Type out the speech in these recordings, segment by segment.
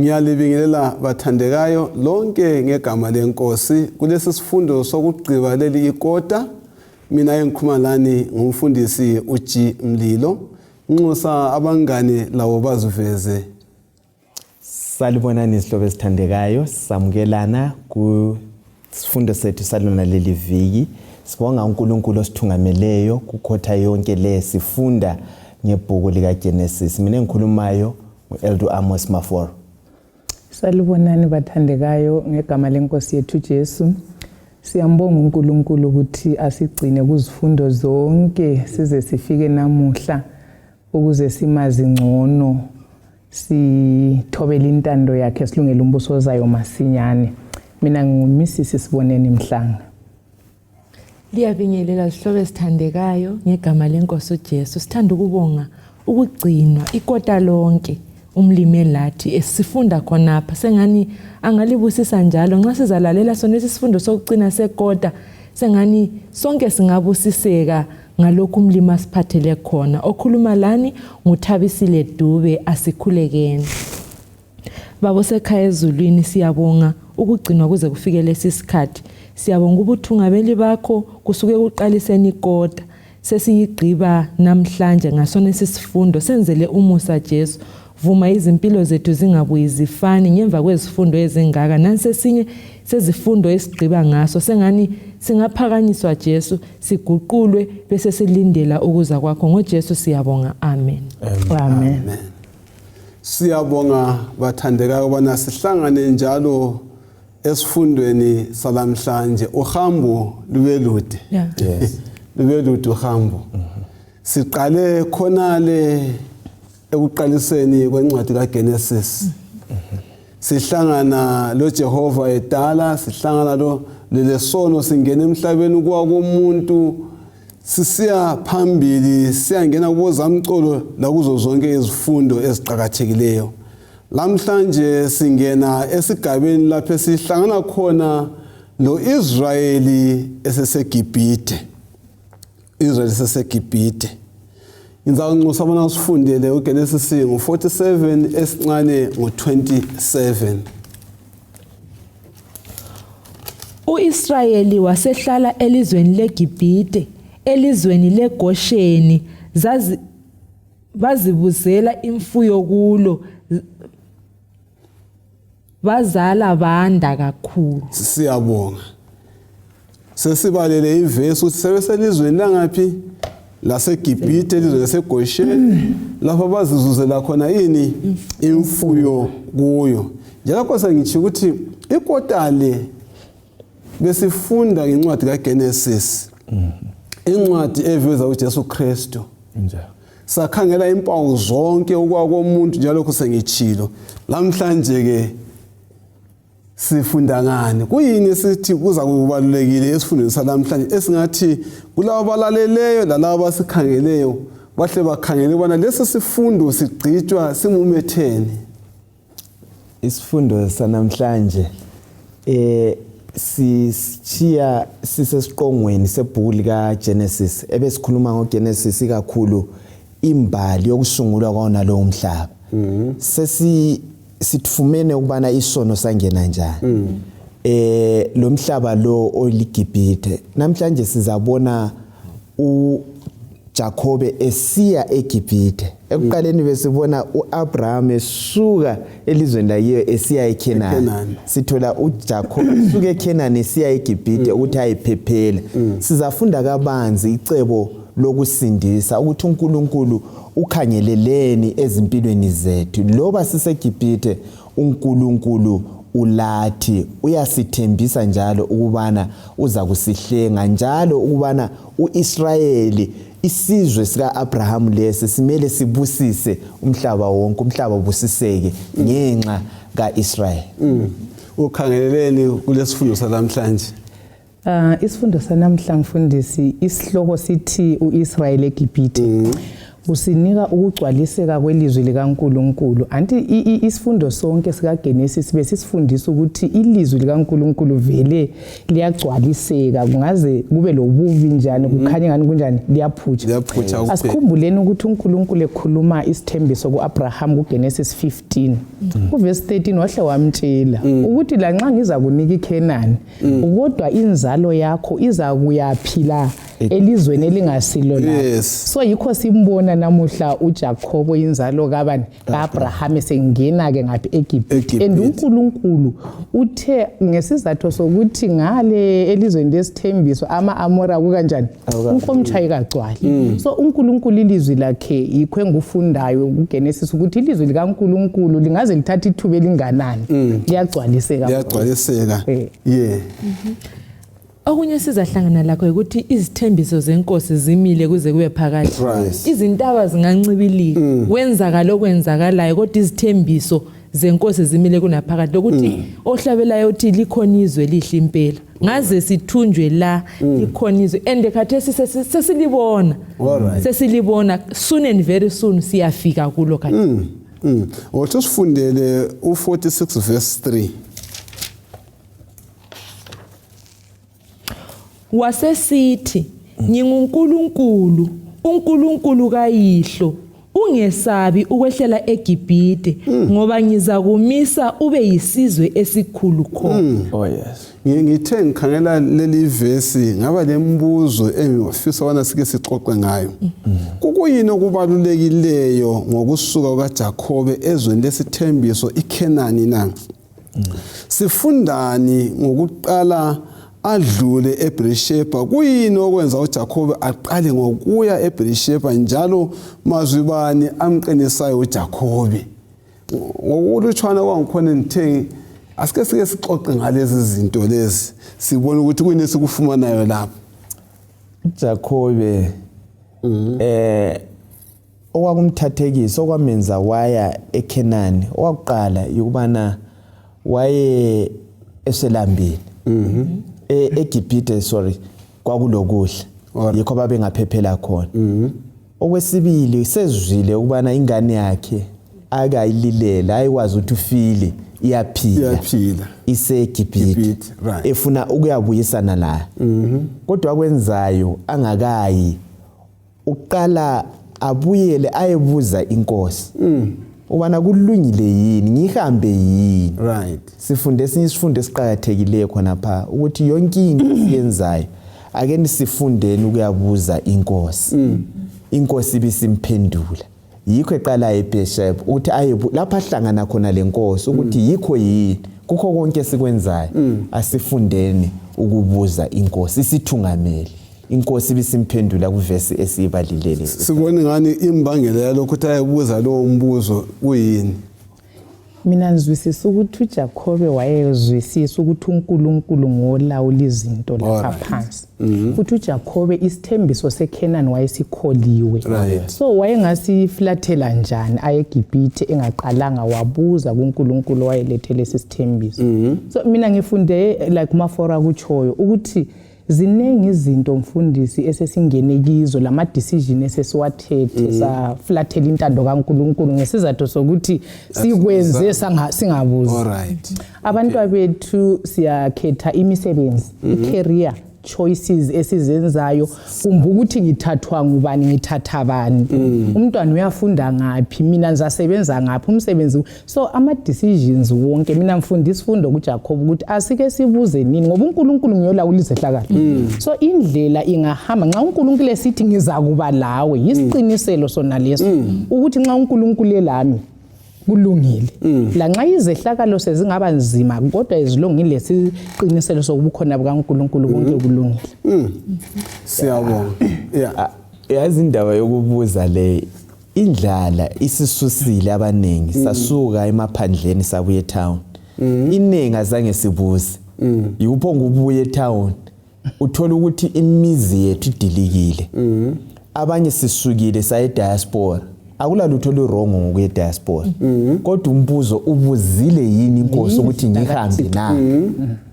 Ngiyalibingelela bathandekayo lonke ngegama lenkosi kulesi sifundo sokugciba leli ikota. Mina engikhuluma lani ngumfundisi UIsrayeli. Nxusa abangane lawo baziveze. Salibonani isihlobo esithandekayo, samukelana ku sifundo sethu salona leli viki. Sibonga uNkulunkulu osithungameleyo kukhotha yonke le sifunda ngebhuku lika Genesis. Mina engikhulumayo uElder Amos Maforo. Salibonani bathandekayo ngegama lenkosi yethu Jesu. Siyambonga uNkulunkulu ukuthi asigcine kuzifundo zonke size sifike namuhla ukuze simazi ngcono, sithobele intando yakhe silungele umbuso ozayo masinyane. Mina nguMrs Siboneni Mhlanga. Liyabingelela isihlobo esithandekayo ngegama lenkosi uJesu. Sithanda ukubonga ukugcinwa ikota lonke umlimi lathi esifunda khonapha. Sengani angalibusisa njalo nxa sizalalela sona isifundo sokugcina sekota, sengani sonke singabusiseka ngalokho umlimi asiphathele khona. Okhuluma lani nguThabisile Dube, asikhulekeni. Babo sekhaya ezulwini, siyabonga ukugcinwa kuze kufike lesi sikhathi. Siyabonga ubuthungabeli bakho kusuke kuqaliseni ikota. Sesiyigqiba namhlanje ngasona isifundo, senzele umusa Jesu. Vuma izimpilo zethu zingabuyi zifani ngemva kwezifundo ezingaka. Nansi esinye sezifundo esigqiba ngaso, sengani singaphakanyiswa Jesu, siguqulwe bese silindela ukuza kwakho. NgoJesu siyabonga. Amen. Amen. Siyabonga bathandekayo bana sihlangane njalo esifundweni salamhlanje. Uhambo lube lude. Yes. Lube lude uhambo. Siqale khonale ekuqaliseni kwencwadi kaGenesis. Sihlangana lo Jehova edala, sihlangana lo lesono singena emhlabeni kuwa komuntu, sisiya phambili siyangena kubozamcolo la kuzo zonke izifundo eziqhakathekileyo. Lamhlanje singena esigabeni lapho sihlangana khona lo Israyeli EGibhithe. Israyeli EGibhithe. Inzawunxusa bona sifundele uGenesis ngo47 esincane ngo27. UIsrayeli wasehlala elizweni leGibhithe, elizweni leGosheni, bazibuzela imfuyo kulo, bazala banda kakhulu. Siyabonga. Sesibalele ivesi ukuthi sebeselizweni langaphi laseGibhithe, elizweni laseGosheni, lapho bazizuzela khona yini imfuyo kuyo. Njengoba sengithi ukuthi ikotale besifunda ngencwadi kaGenesis, incwadi eveza uJesu Kristu. Sakhangela impawu zonke okwakomuntu njalo kusengitshilo. Lamhlanje ke sifunda ngani? Kuyini sithi kuza kubalulekile esifundweni salamhlanje esingathi kulabo balaleleyo lalabo basikhangeleyo bahle bakhangele bona lesi sifundo sigcitshwa simumetheni? Isifundo sanamhlanje sisiya sisesiqongweni sebhuku lika Genesis. Ebesikhuluma ngoGenesis kakhulu imbali yokusungulwa kwawo lo umhlaba. Sithumene ukubana isono sangena njani. Lo mhlaba lo oliGibhithe. Namhlanje sizabona uJakobe esiya eGibhithe. Ekuqaleni besibona uAbraham esuka elizweni lakiyo esiya eKhenani. Sithola uJakobe esuka eKhenani esiya eGibhithe ukuthi ayiphephela. Sizafunda kabanzi icebo lokusindisa ukuthi uNkulunkulu ukhangeleleni ezimpilweni zethu. Loba siseGibhithe uNkulunkulu ulathi, uyasithembisa njalo ukubana uza kusihlenga, njalo ukubana uIsrayeli isizwe sika Abraham lesi simele sibusise umhlaba wonke, umhlaba ubusiseke ngenxa kaIsrael. Ukhangeleleni kulesifundo salamhlanje. Isifundo sanamhlanje mfundisi isihloko sithi uIsrayeli EGibhithe. usinika ukugcwaliseka kwelizwi likaNkulunkulu. Anti isifundo sonke sikaGenesis besisifundisa ukuthi ilizwi likaNkulunkulu vele liyagcwaliseka, kungaze kube lobuvi njani, kukhanya ngani kunjani, liyaphutsha. Asikhumbuleni ukuthi uNkulunkulu ekhuluma isithembiso kuAbraham kuGenesis 15 kuverse 13 wahle wamtshela ukuthi lanxa ngiza kunika iKhenani kodwa inzalo yakho iza kuyaphila elizweni elingasilo la. So yikho simbona namuhla uJacob inzalo kabani kaAbraham esengena ke ngaphi eGibhithe. And uNkulunkulu uthe ngesizathu sokuthi ngale elizweni lesithembiso ama-Amora kukanjani unkomtshayi kagcwali. So uNkulunkulu ilizwi lakhe yikho engufundayo kuGenesis ukuthi ilizwi likaNkulunkulu lingaze lithatha ithuba elinganani liyagcwaliseka. Okunye sizahlangana lakho ukuthi izithembiso zenkosi zimile kuze kube phakathi. Izintaba zingancibilika wenzakala okwenzakalayo kodwa izithembiso zenkosi zimile kunaphakathi lokuthi ohlabelayo uthi likhona izwe lihle impela ngaze sithunjwe la likhona izwe ende khathesi sesilibona soon and very soon siyafika kulo khathesi. Wathi sifundele u46 verse 3. Wasesithi nginguNkulunkulu, uNkulunkulu kayihlo, ungesabi ukwehlela eGibhithe ngoba ngizakumisa ube yisizwe esikhulu khona. Ngithe ngikhangela leli verse ngaba lembuzo engifisa wana sike sixoxe ngayo. Kukuyini okubalulekileyo ngokusuka kukaJacob ezweni lesithembiso iKhenani na? Sifundani ngokuqala adlule eBerisheba? Kuyini okwenza uJacob aqale ngokuya eBerisheba njalo mazwibani amqinisayo uJacob? Ngokulutshwana kwangikhona ngithe asike sike sixoxe ngalezi zinto lezi sibone ukuthi kuyini sikufumanayo lapha. Jacob okwakumthathekisa okwamenza waya eKhenani owakuqala yikubana waye eselambile eGibhithe kwakulokuhle yikho babengaphephela khona. Okwesibili sezwile ukubana ingane yakhe akayililela ayikwazi ukuthi ufile iyaphila iseGibhithe efuna ukuyabuyisana la. Kodwa kwenzayo angakayi uqala abuyele ayebuza inkosi ubana kulungile yini ngihambe yini. Sifunde isifundo esiqhakathekileyo khona pha ukuthi yonke into siyenzayo ake nisifundeni ukuyabuza inkosi. Inkosi ibisimphendula yikho eqala eBerisheba uthi lapha ahlangana khona lenkosi ukuthi yikho yini kukho konke sikwenzayo asifundeni ukubuza inkosi isithungameli. Inkosi ibisimphendula kuverse esibalilele. Sibone ngani imbangela yalokho ukuthi ayebuza lo mbuzo kuyini. Mina ngizwisisa ukuthi uJacob wayezwisisa ukuthi uNkulunkulu ngolawula izinto lapha phansi. Futhi uJacob isithembiso seKhenani wayesikholiwe. So wayengasiflathela njani ayeGibhithe engaqalanga wabuza kuNkulunkulu wayelethele isithembiso. So mina ngifunde like umafora kuchoyo ukuthi zinengi izinto mfundisi esesingene kizo lama decision esesiwathethe saflathela intando kaNkulunkulu ngesizathu sokuthi sikwenze singabuzi. Abantu bethu siyakhetha imisebenzi icareer choices esizenzayo kumbe ukuthi ngithathwa ngubani ngithatha bani. Umntwana uyafunda ngapi mina ngizasebenza ngapi umsebenzi. So ama decisions wonke mina mfundisa isifundo kuJacob ukuthi asike sibuze nini ngoba uNkulunkulu ngiyolawula izehlakalo. So indlela ingahamba nxa uNkulunkulu esithi ngizakuba lawe yisiqiniselo sona leso ukuthi nxa uNkulunkulu elami kulungile. La nxa izehlakalo sezingaba nzima kodwa ezilungile lesiqiniselo sokubukhona bukaNkulunkulu konke kulungile. Siyabonga. Yazi indaba yokubuza le indlala isisusile abanengi sasuka emaphandleni sabuye town. Inengi azange sibuze. Yikupho ngubuye town uthola ukuthi imizi yethu idilikile. Abanye sisukile saye diaspora. Akulalutho wrong ngokuye diaspora. Kodwa umbuzo ubuzile yini inkosi ukuthi ngihambe na?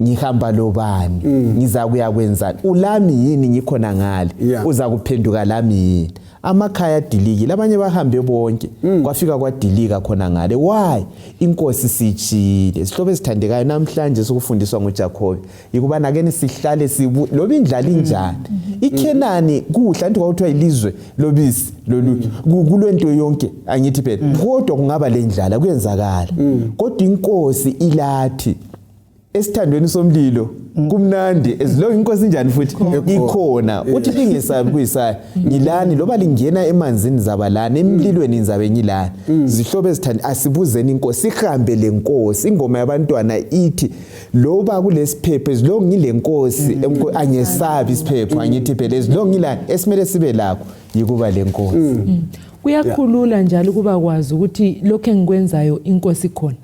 Ngihamba lobani? Ngiza kuya kwenzani? Ulami yini ngikhona ngale? Uza kuphenduka lami yini? amakhaya adilikile abanye bahambe bonke kwafika kwadilika khona ngale why inkosi sichile sihlobo esithandekayo namhlanje sokufundiswa ngoJacob ikubana ke sihlale loba indlala injani iKenani kuhla nti kwakuthiwa ilizwe lobisi kulento yonke angithi phela kodwa kungaba lendlala kuyenzakala kodwa inkosi ilathi esithandweni somlilo kumnandi ezilonke inkosi njani futhi ikhona uthi lingesabi kuyisaya ngilani loba lingena emanzini zabalana emlilweni nizabe ngilani zihlobo ezithandi asibuzeni inkosi sihambe lenkosi ingoma yabantwana ithi loba kulesiphepho ezilonke ngilenkosi angesabi isiphepho angithi phela ezilonke ngilani esimele sibe lakho yikuba lenkosi kuyakhulula njalo kuba kwazi ukuthi lokho engikwenzayo inkosi khona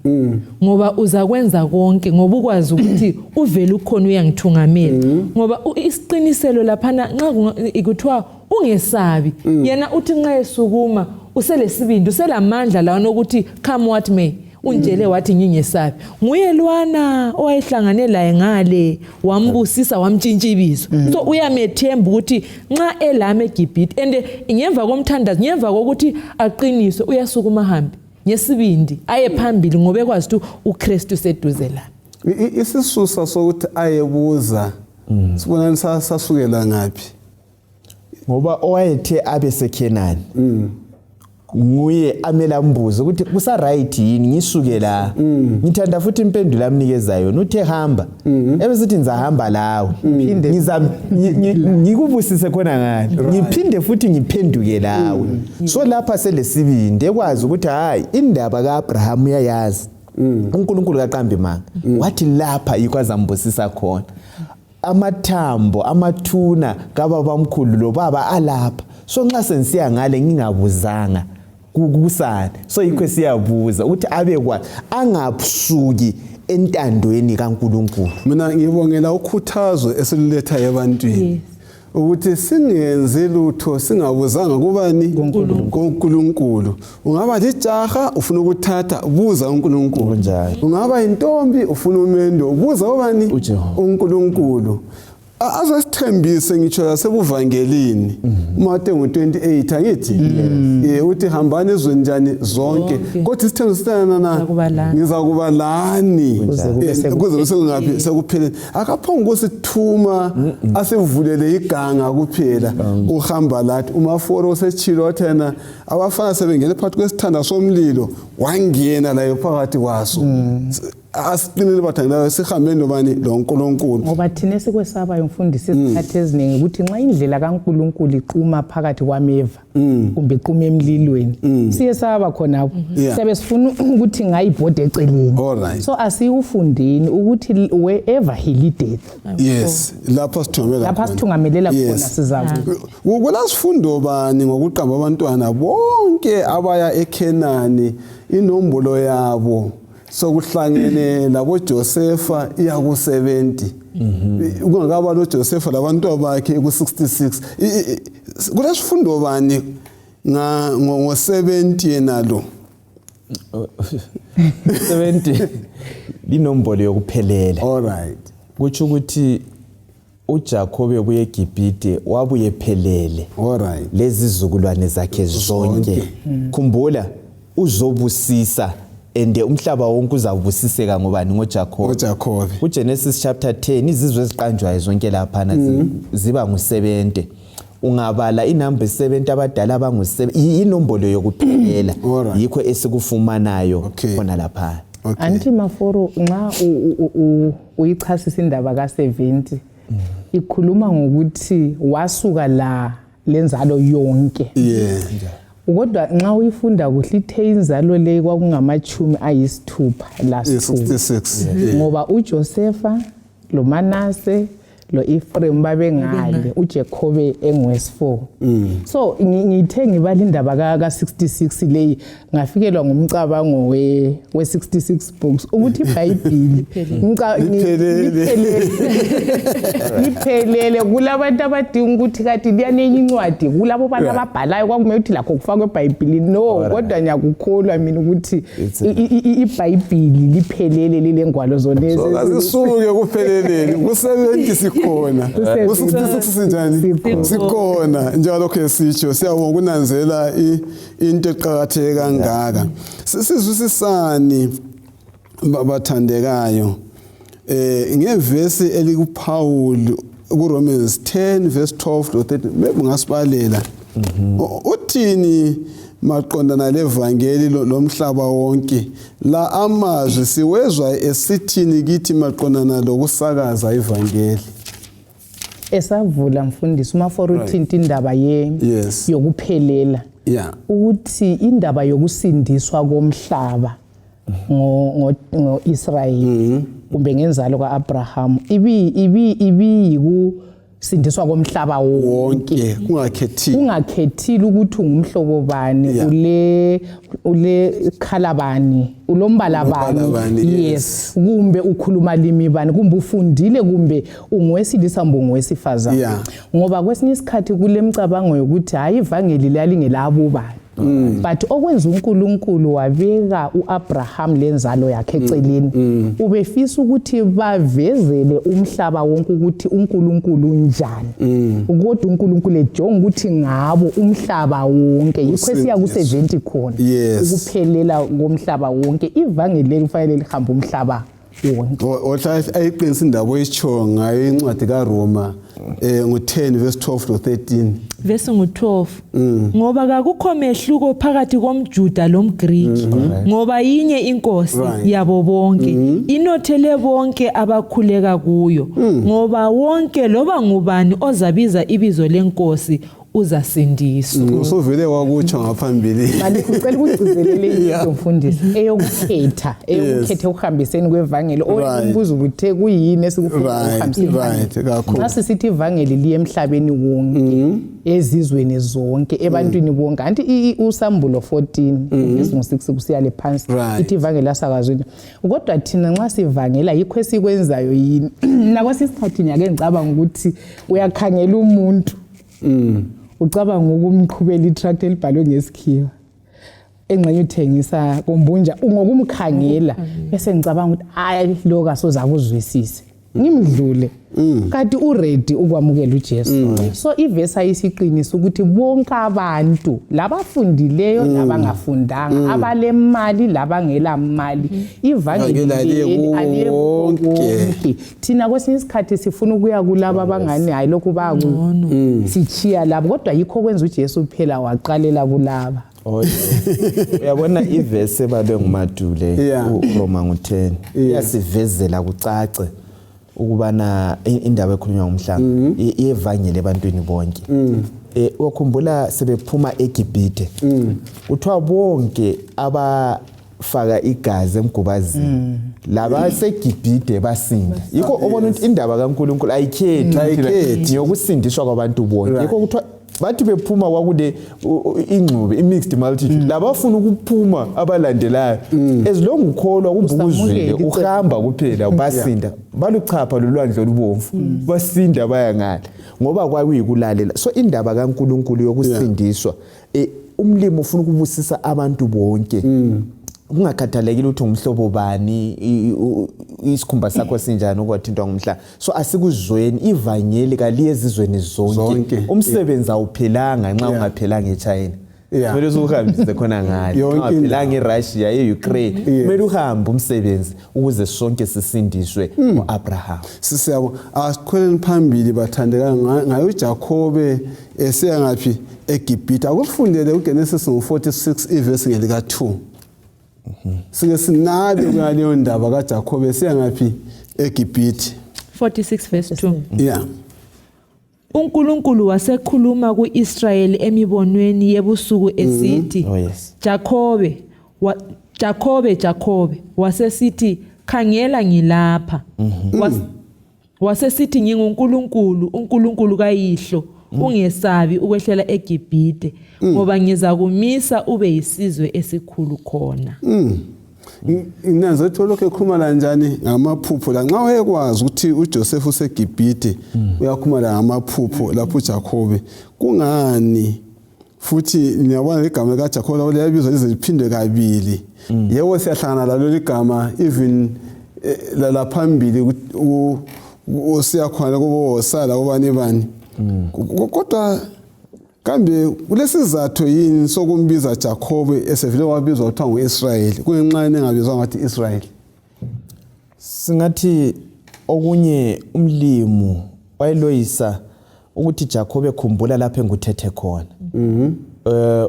ngoba uzakwenza konke ngoba ukwazi ukuthi uvela ukhona uyangithungamela ngoba isiqiniselo laphana nxa ikuthiwa ungesabi yena uthi nxa esukuma uselesibindi uselamandla lawa nokuthi come what may unjele wathi ngingesabi nguye lwana owayehlangane laye ngale wambusisa wamtshintsha ibizo so uyamethemba ukuthi nxa elame eGibhithe ende ngemva komthandazo ngemva kokuthi aqiniswe uyasukuma hambi ngesibindi aye phambili ngoba ekwazi ukuthi uKristu seduze la isisusa sokuthi ayebuza sibona sasukela ngapi ngoba owayethe abe seKenani nguye amela mbuzo ukuthi kusa right yini ngisuke la ngithanda futhi impendulo amnikezayo uthe hamba ebesithi nizahamba lawe ngikubusise khona ngani ngiphinde futhi ngiphenduke lawe so lapha selesibindi ekwazi ukuthi hayi indaba kaAbraham uyayazi uNkulunkulu kaqambi manga wathi lapha ikwazambusisa khona amathambo amathuna kababa omkhulu lo baba alapha so nxa sensiya ngale ngingabuzanga kusana so yikho siyabuza ukuthi abekwa angabusuki entandweni kaNkulunkulu mina ngibongela ukhuthazo esiletha ebantwini ukuthi singenze lutho singabuzanga kubani kuNkulunkulu ungaba lijaha ufuna ukuthatha buza uNkulunkulu njalo ungaba intombi ufuna umendo buza ubani uNkulunkulu azasithembise ngitsho lasebuvangelini Mateyu 28 angithi uthi hambani ezweni njani zonke kodwa isithembisana na ngizakuba lani kuze sekungaphi sekupheleni akaphonga ukusithuma asivulele iganga kuphela uhamba lathi umaforo setshilo wathena abafana sebengene phakathi kwesithanda somlilo wangena la phakathi kwaso asiqinile bathandelayo sihambe nobani loNkulunkulu ngoba thina sikwesaba yomfundisi isikhathi eziningi ukuthi nxa indlela kaNkulunkulu iqhuma phakathi kwameva kumbe iqhuma emlilweni siye saba khona siyabe sifuna ukuthi ngayibhode eceleni so asiyufundini ukuthi wherever he leadeth yes lapha sithungamelela khona sizakuba kulasifundo bani ngokuqamba abantwana bonke abaya eKenani inombolo yabo sokuhlangene labo Josefa iya ku 70 kungakaba lo Josefa labantu bakhe ku 66 kulesifundo bani ngo 70 nalo 70 inombolo yokuphelela all right kuthi ukuthi uJacob ebuye eGibhithe wabuye ephelele all right lezi zizukulwane zakhe zonke khumbula uzobusisa ende umhlaba wonke uzabusiseka ngobani ngoJacob kuGenesis chapter 10 izizwe eziqanjwayo zonke lapha ziba ngu70 ungabala inamba 70 abadala abangu7 inombolo yokuphelela yikho esikufumanayo khona lapha anti maforo nxa uyichasisa indaba ka70 ikhuluma ngokuthi wasuka la lenzalo yonke kodwa nxa uyifunda kuhle ithe inzalo le kwakungamachumi ayisithupha la 66 ngoba uJosefa lo Manase lo Ephraim babengale uJacob engwes4 so ngithe ngibala indaba ka66 leyi ngafikelwa ngumcabango we66 books ukuthi iBhayibheli liphelele kulabantu abadinga ukuthi kathi liyanenye incwadi kulabo bantu ababhalayo kwakumele ukuthi lakho kufakwe eBhayibhelini no kodwa ngiyakukholwa mina ukuthi iBhayibheli liphelele lilengwalo zonezi azisuke kupheleleni ku70 sikhona usisinjani sikhona njalo ke sitsho siyabonga ukunanzela into eqhakatheke kangaka sizwisisani bathandekayo ngevesi elikuPaul kuRomans 10 verse 12 to 13 bengasibalela uthini maqondana levangeli lomhlaba wonke la amazwi siwezwa esithini kithi maqondana lokusakaza ivangeli esavula mfundisi uma for uthinta indaba yokuphelela ukuthi indaba yokusindiswa komhlaba ngo-Israyeli kumbe ngenzalo kaAbraham iyikusindiswa komhlaba wonke kungakhethile ukuthi ungumhlobo bani ule khalabani ulombala bani yes kumbe ukhuluma limi bani kumbe ufundile kumbe ungowesilisa kumbe ungowesifazane ngoba kwesinye isikhathi kulemcabango yokuthi hayi ivangeli lalingelabo bani but okwenza uNkulunkulu wabeka uAbraham lenzalo yakhe eceleni ubefisa ukuthi bavezele umhlaba wonke ukuthi uNkulunkulu unjani kodwa uNkulunkulu ejonga ukuthi ngabo umhlaba wonke yikho siya ku70 khona ukuphelela komhlaba wonke ivangeli kufanele lihambe umhlaba wonke othi ayiqinisa indaba oyisho ngayo incwadi kaRoma ngo10 verse 12 to 13 verse ngo12 ngoba akukho mehluko phakathi komJuda lomGriki ngoba yinye inkosi yabo bonke inothele bonke abakhuleka kuyo ngoba wonke loba ngubani ozabiza ibizo lenkosi uzasindiswa usuvele wakutsho ngaphambili manje ucela ukugcizelele umfundisi eyokukhetha ukuhambiseni kwevangeli oyimbuzo ubuthe kuyini esikufuna ukuhambiseni kakhulu nxa sithi ivangeli liye emhlabeni wonke ezizweni zonke ebantwini bonke anti usambulo 14 verse 6 kusiya le phansi ithi ivangeli asakazweni kodwa thina nxa sivangela yikho esikwenzayo yini nako sisikhathi nyake ngicabanga ukuthi uyakhangela umuntu ucabanga ukumqhubela itract elibhalwe ngesikhiwa engxenye uthengisa kombunja ngokumkhangela bese ngicabanga ukuthi hayi lo kasoza kuzwisise ngimdlule kanti uready ukwamukela uJesu so ivesi ayisiqinisa ukuthi bonke abantu labafundileyo labangafundanga abalemali labangela mali ivangeli aliyonke thina kwesinye isikhathi sifuna ukuya kulabo abangani hayi lokhu baku sichiya labo kodwa yikho kwenza uJesu phela waqalela kulaba uyabona ivesi ebalwe ngumadule uRoma ngo10 yasivezela kucace ukubana indaba ekhulunywa ngomhlaba iyevangeli ebantwini bonke wakhumbula sebephuma eGibhithe uthiwa bonke abafaka igazi emgubazini laba seGibhithe basinda yikho ubona ukuthi indaba kaNkulunkulu ayikhethi yokusindiswa kwabantu bonke yikho kuthiwa bathi bephuma kwakude ingxube imixed multitude labafuna ukuphuma abalandelayo as long ukholwa kumbukuzwile uhamba kuphela basinda baluchapha lolwandle olubomvu basinda baya ngale ngoba kwakuyikulalela so indaba kaNkulunkulu yokusindiswa umlimo ufuna ukubusisa abantu bonke ungakhathalekile ukuthi umhlobo bani isikhumba sakho sinjani ukwathintwa ngomhlaba so asikuzweni ivangeli kaliye ezizweni zonke umsebenzi awuphelanga nxa ungaphelanga eChina kumele usuhambise khona ngale ungaphelanga eRussia eUkraine kumele uhambe umsebenzi ukuze sonke sisindiswe ngoAbraham sisiyabo asikhweleni phambili bathandeka ngayo uJakobe esiya ngaphi eGibhithe akufundele uGenesis ngo46 ivesi ngelika 2 sike sinabe ngaleyo ndaba kaJakobe siya ngaphi eGibhithe 46 verse 2 uNkulunkulu wasekhuluma kuIsrayeli emibonweni yebusuku esithi Jakobe wasesithi khangela ngilapha wasesithi nginguNkulunkulu uNkulunkulu kayihlo ungesabi ukwehlela eGibhithe ngoba ngizakumisa ube yisizwe esikhulu khona Inazo etholokho ekhuluma kanjani ngamaphupho la nxa wayekwazi ukuthi uJoseph useGibhithe uyakhuluma ngamaphupho lapho uJakobe kungani futhi niyabona igama likaJakobe liyabizwa lize liphindwe kabili yebo siyahlangana lalo ligama even la phambili usiya khona kubo sala ubani bani kodwa kambe kulesizathu yini sokumbiza Jacob esevele wabizwa kuthiwa nguIsrayeli kungenxa engabizwa ngathi Israyeli? Singathi okunye umlimu wayeloyisa ukuthi Jacob ekhumbula lapho enguthethe khona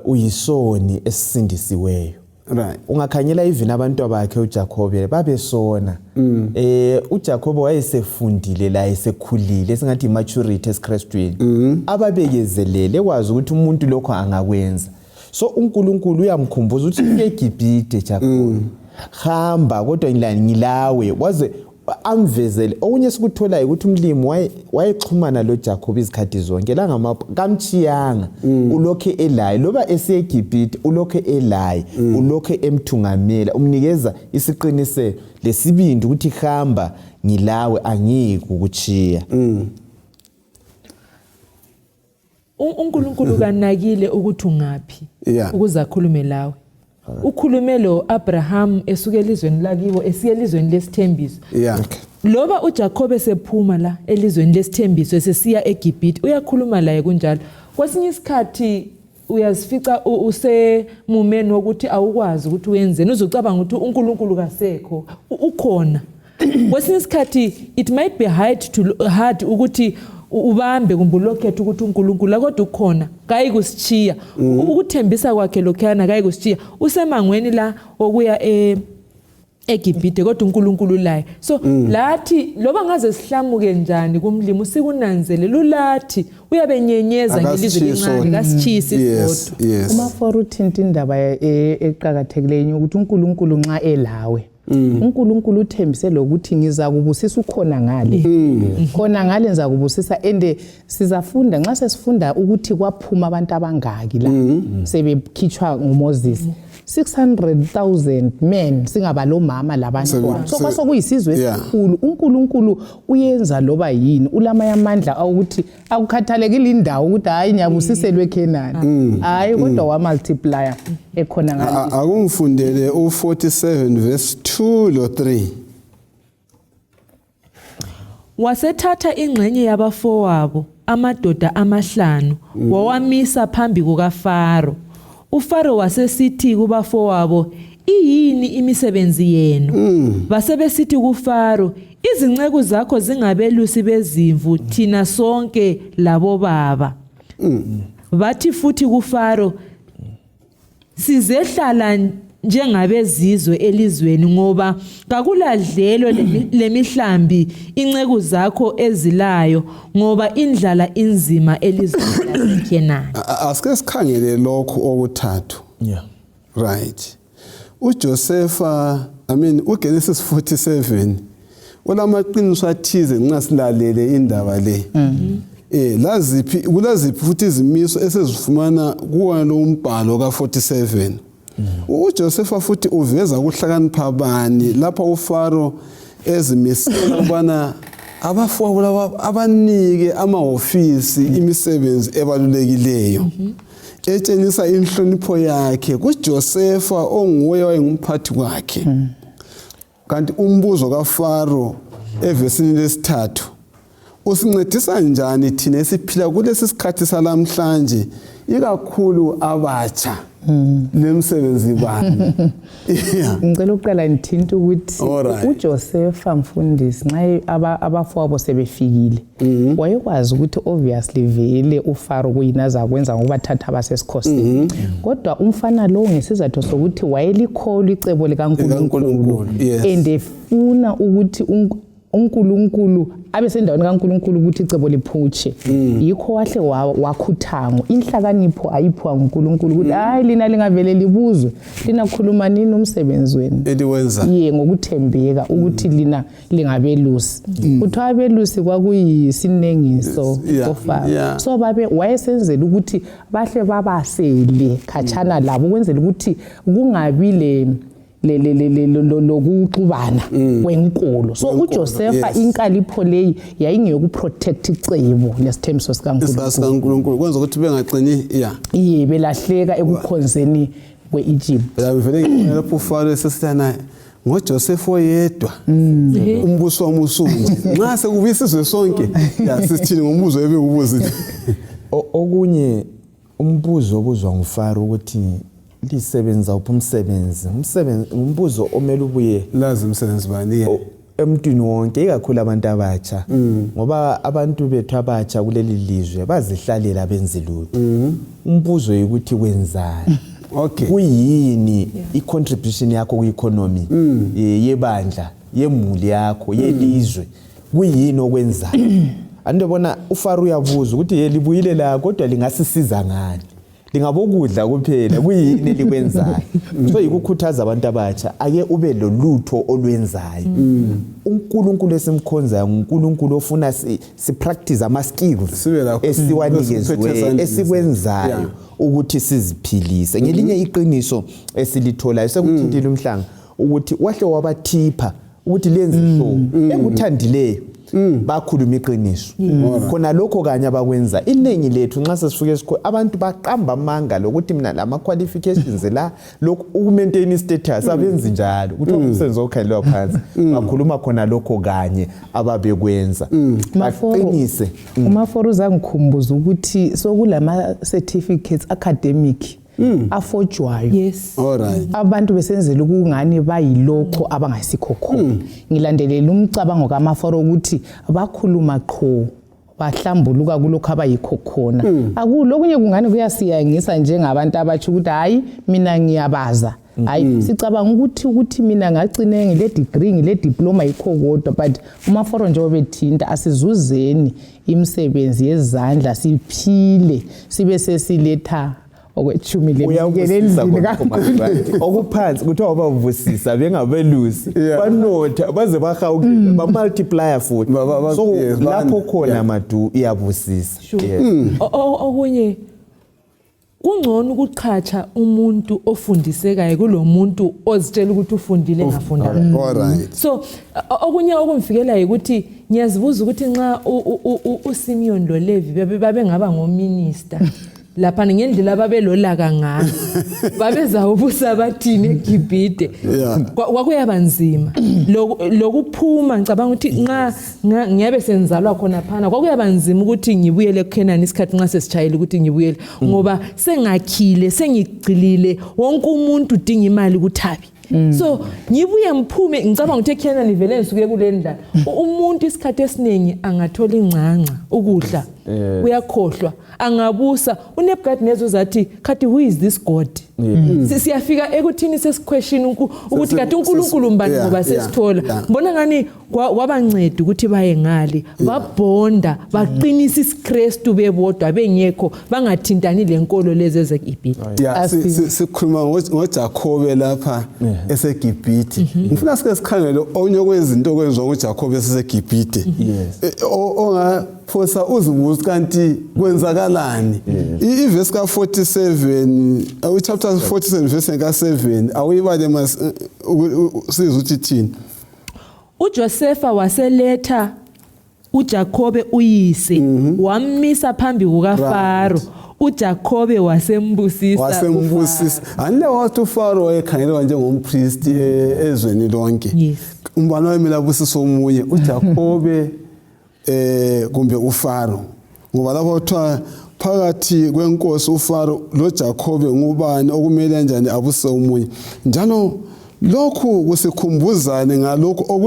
uyisoni esindisiweyo. Right. Ungakhanyela even abantu abakhe uJacob babesona. uJacob wayesefundile la esekhulile singathi maturity esiKristwini. Ababekezelele ekwazi ukuthi umuntu lokho angakwenza. So uNkulunkulu uyamkhumbuza ukuthi eGibhithe Jacob. Hamba kodwa ngilawe waze amvezele. Okunye sikutholayo ukuthi umlimi wayexhumana lo Jacob izikhathi zonke la kamchiyanga ulokho elayo loba eseGibhithe ulokho elayo ulokho emthungamela umnikeza isiqiniselo lesibindi ukuthi hamba ngilawe angiki ukuchiya. uNkulunkulu kanakile ukuthi ungaphi ukuze akhulume lawe. Ukhulume lo Abraham esuke elizweni lakibo esiye elizweni lesithembiso. Loba uJacob esephuma la elizweni lesithembiso esesiya eGibhithe uyakhuluma laye kunjalo. Kwesinye isikhathi uyazifica usemumeni wokuthi awukwazi ukuthi wenzeni uzocabanga ukuthi uNkulunkulu kasekho ukhona. Kwesinye isikhathi it might be hard ukuthi ubambe kumbulokhethe ukuthi uNkulunkulu kodwa ukhona kayi kusichiya ukuthembisa kwakhe lokhana kayi kusichiya usemangweni la okuya eGibhithe kodwa uNkulunkulu laye. So lathi loba ngaze sihlamuke njani kumlimo sikunanzele lulathi uyabenyenyeza ngelizwe lincane kasichisi isodwa. Uma for uthinta indaba eqhakathekileyo ukuthi uNkulunkulu nxa elawe uNkulunkulu uthembise lokuthi ngiza kubusisa ukhona ngale. Khona ngale ngiza kubusisa ende sizafunda nxa sesifunda ukuthi kwaphuma abantu abangaki la sebekhitshwa nguMoses 600,000 men singabalo mama labantwana. So kwasokuyisizwe esikhulu uNkulunkulu uyenza loba yini ulama yamandla awukuthi akukhathalekile indawo ukuthi hayi nyabusiselwe eKenani hayi kodwa wa multiplier ekhona ngale. Akungifundele u47 verse 2 lo 3. Wasethatha ingxenye yabafowabo amadoda amahlanu wawamisa phambi kukaFaro. uFaro wasesithi kubafowabo iyini imisebenzi yenu? Basebesithi kuFaro izinceku zakho zingabelusi bezimvu thina sonke labo baba. Bathi futhi kuFaro sizehlala njengabezizwe elizweni ngoba kakuladlelo lemihlambi inceku zakho ezilayo ngoba indlala inzima elizweni laseKenani. Asike sikhangele lokho okuthathu. Right. uJosepha uGenesis 47 ulamaqiniso athize nxa silalele indaba le. Kulaziphi futhi izimiso esezifumana kuwa lo umbhalo ka47. uJosepha futhi uveza ukuhlakanipha abani lapha uFaro ezimisela ubana abafowabo laba abanike amahofisi imisebenzi ebalulekileyo. Etshengisa inhlonipho yakhe kuJosepha onguye wayengumphathi wakhe. Kanti umbuzo kaFaro evesini lesithathu usincedisa njani thina esiphila kulesi sikhathi salamhlanje ikakhulu abatsha lemsebenzi bani? Ngicela uqala ngithinta ukuthi uJosepha mfundisi nxa abafowabo sebefikile wayekwazi ukuthi obviously vele uFaro kuyinaza kwenza ngokubathatha abasesikhosini. Kodwa umfana lo ngesizathu sokuthi wayelikholwa icebo likaNkulunkulu endefuna ukuthi uNkulunkulu abesendaweni kaNkulunkulu ukuthi icebo liphutshe. Yikho wahle wakhuthango inhlakanipho ayiphiwa uNkulunkulu ukuthi hayi lina lingavele libuzwe lina khuluma nini umsebenzi wenu eliwenza ngokuthembeka ukuthi lina lingabelusi. Kuthiwa abelusi kwakuyisinengiso soFaro. So babe wayesenzela ukuthi bahle babasele khatshana labo ukwenzela ukuthi kungabi lokuxubana kwenkolo. So uJosepha inkalipho leyi yayingeyokuprotect icebo lesithembiso sikaNkulunkulu kwenza ukuthi bengaqini belahleka ekukhonzeni kweEgypt. Vele lapho uFaro esesithana ngoJoseph oyedwa umbuso wamusunje nxa sekubisizwe sonke yasithini ngombuzo ebewubuzile okunye umbuzo obuzwa nguFaro ukuthi lisebenza uphi umsebenzi umbuzo omele ubuye lazi umsebenzi bani emntwini wonke ikakhulu abantu abatsha ngoba abantu bethu abatsha kuleli lizwe bazihlalela benze lutho umbuzo ukuthi wenzani okay kuyini i-contribution yakho ku-economy yebandla yemuli yakho yelizwe kuyini okwenzayo andibona uFaro uyabuza ukuthi libuyile la kodwa lingasisiza ngani lingabokudla kuphela kuyini likwenzayo so ikukhuthaza abantu abatsha ake ube lolutho olwenzayo uNkulunkulu esimkhonzayo uNkulunkulu ofuna si practice ama skills esiwanikezwe esikwenzayo ukuthi siziphilise ngelinye iqiniso esilitholayo sekuthintile umhlanga ukuthi wahle wabathipha ukuthi lenze so enguthandileyo bakhuluma iqiniso khona lokho kanye abakwenza iningi lethu nxa sesifike esikole abantu baqamba amanga lokuthi mina lama qualifications la lokhu ukumaintain status abenzi njalo ukuthi umsebenzi okhalelwa phansi bakhuluma khona lokho kanye ababekwenza baqinise uMaforo uzangikhumbuza ukuthi sokulama certificates academic afojwayo yes alright abantu besenzela ukungani bayilokho abangasikho khona ngilandelela umcabango kaMaforo ukuthi bakhuluma qho bahlambuluka kulokho abayikho khona akulokunye kungani kuyasiyangisa njengabantu abathi ukuthi hayi mina ngiyabaza hayi sicabanga ukuthi mina ngagcine ngile degree ngile diploma yikho kodwa but uMaforo nje obethinta asizuzeni imisebenzi yezandla siphile sibe sesiletha okwetshumi lemkelelini okuphansi kuthiwa abavusisa bengabelusi banotha baze bahawukile ba multiplier futhi so lapho khona madu iyavusisa okunye kungcono ukuqhatsha umuntu ofundisekayo kulomuntu ozitshela ukuthi ufundile ngafundanga alright so okunye okumfikela ukuthi ngiyazibuza ukuthi nxa uSimeon loLevi babengaba ngominister lapha ngendlela babelolaka ngayo babeza ubusa bathini eGibhithe kwakuyabanzima lokuphuma ngicabanga ukuthi nxa ngiyabe senzalwa khona phana kwakuyabanzima ukuthi ngibuyele eKenani isikhathi nxa sesitshayile ukuthi ngibuyele ngoba sengakhile sengigcilile wonke umuntu udinga imali kuthabi so ngibuye ngiphume ngicabanga ukuthi eKenani vele ngisuke kulendla umuntu isikhathi esiningi angathola ingcanca ukudla uyakhohlwa angabusa uNebukadnezar uzathi khathi who is this God siyafika ekuthini sesiquestion ukuthi kade uNkulunkulu mbani ngoba sesithola ngibona ngani wabanceda ukuthi baye ngale babonda baqinisa isiKristu bebodwa bengekho bangathintani lenkolo lezi ezeGibhithe sikhuluma ngoJakobe lapha eseGibhithe ngifuna sike sikhangele onye kwezinto okwenziwa ngoJakobe eseGibhithe ongaphosa uzibuza kanti kwenzakalani iverse ka47 chapter 47 verse ka7 awuyibale sizwe ukuthi thini uJosefa waseletha uJakobe uyise wamisa phambi kukaFaro uJakobe wasembusisa anle wathi uFaro wayekhangelwa njengompriest ezweni lonke umbana wemela busiso omunye uJakobe kumbe uFaro ngoba lapho kuthiwa phakathi kwenkosi uFaro loJakobe ngubani okumele kanjani abuse umunye njalo lokhu kusikhumbuzane ngalokho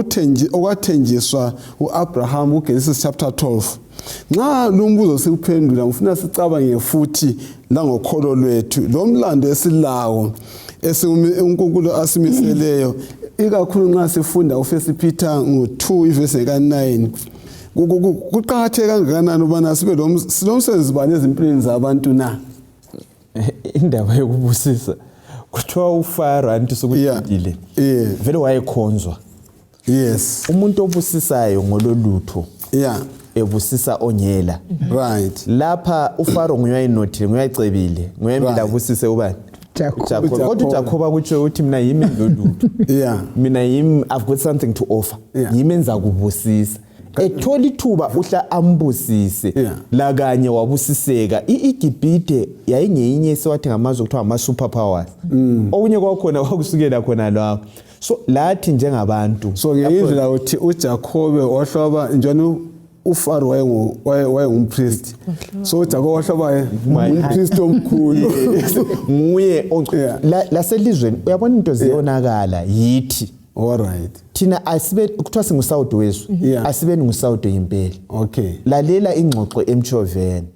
okwathenjiswa uAbraham kuGenesis chapter 12 nxa lumbuzo sikuphendula ngifuna sicabange futhi la ngokholo lwethu lo mlando esilawo uNkulunkulu asimiseleyo ikakhulu nxa sifunda uFirst Peter ngo2 iverse ka9 kuqakatheke kangakanani ubana sibe silomsebenzi bani ezimpilweni zabantu na indaba yokubusisa kuthiwa uFaro anti sokuthile vele wayekhonzwa umuntu obusisayo ngololutho ebusisa onyela right lapha uFaro nguyayinothile nguyayicebile nguyayimila abusise ubani Jacob kodwa Jacob akutsho ukuthi mina yimi lolutho mina yimi I've got something to offer yimenza kubusisa ethola ithuba uhla ambusise Yeah. la kanye wabusiseka iEGibhithe yayingeyinye sewathi ngamazwe kuthiwa ama superpowers okunye kwakhona kwakusukela khona lapho so lathi njengabantu so ngeyindlela uthi uJakobe wahloba njalo uFaro wayengumpriest so uJakobe wahloba umpriest omkhulu nguye laselizweni uyabona into ziyonakala yithi all right thina asibe kuthiwa singusawudo wesu asibe ngusawudo impela okay lalela ingxoxo emchoveni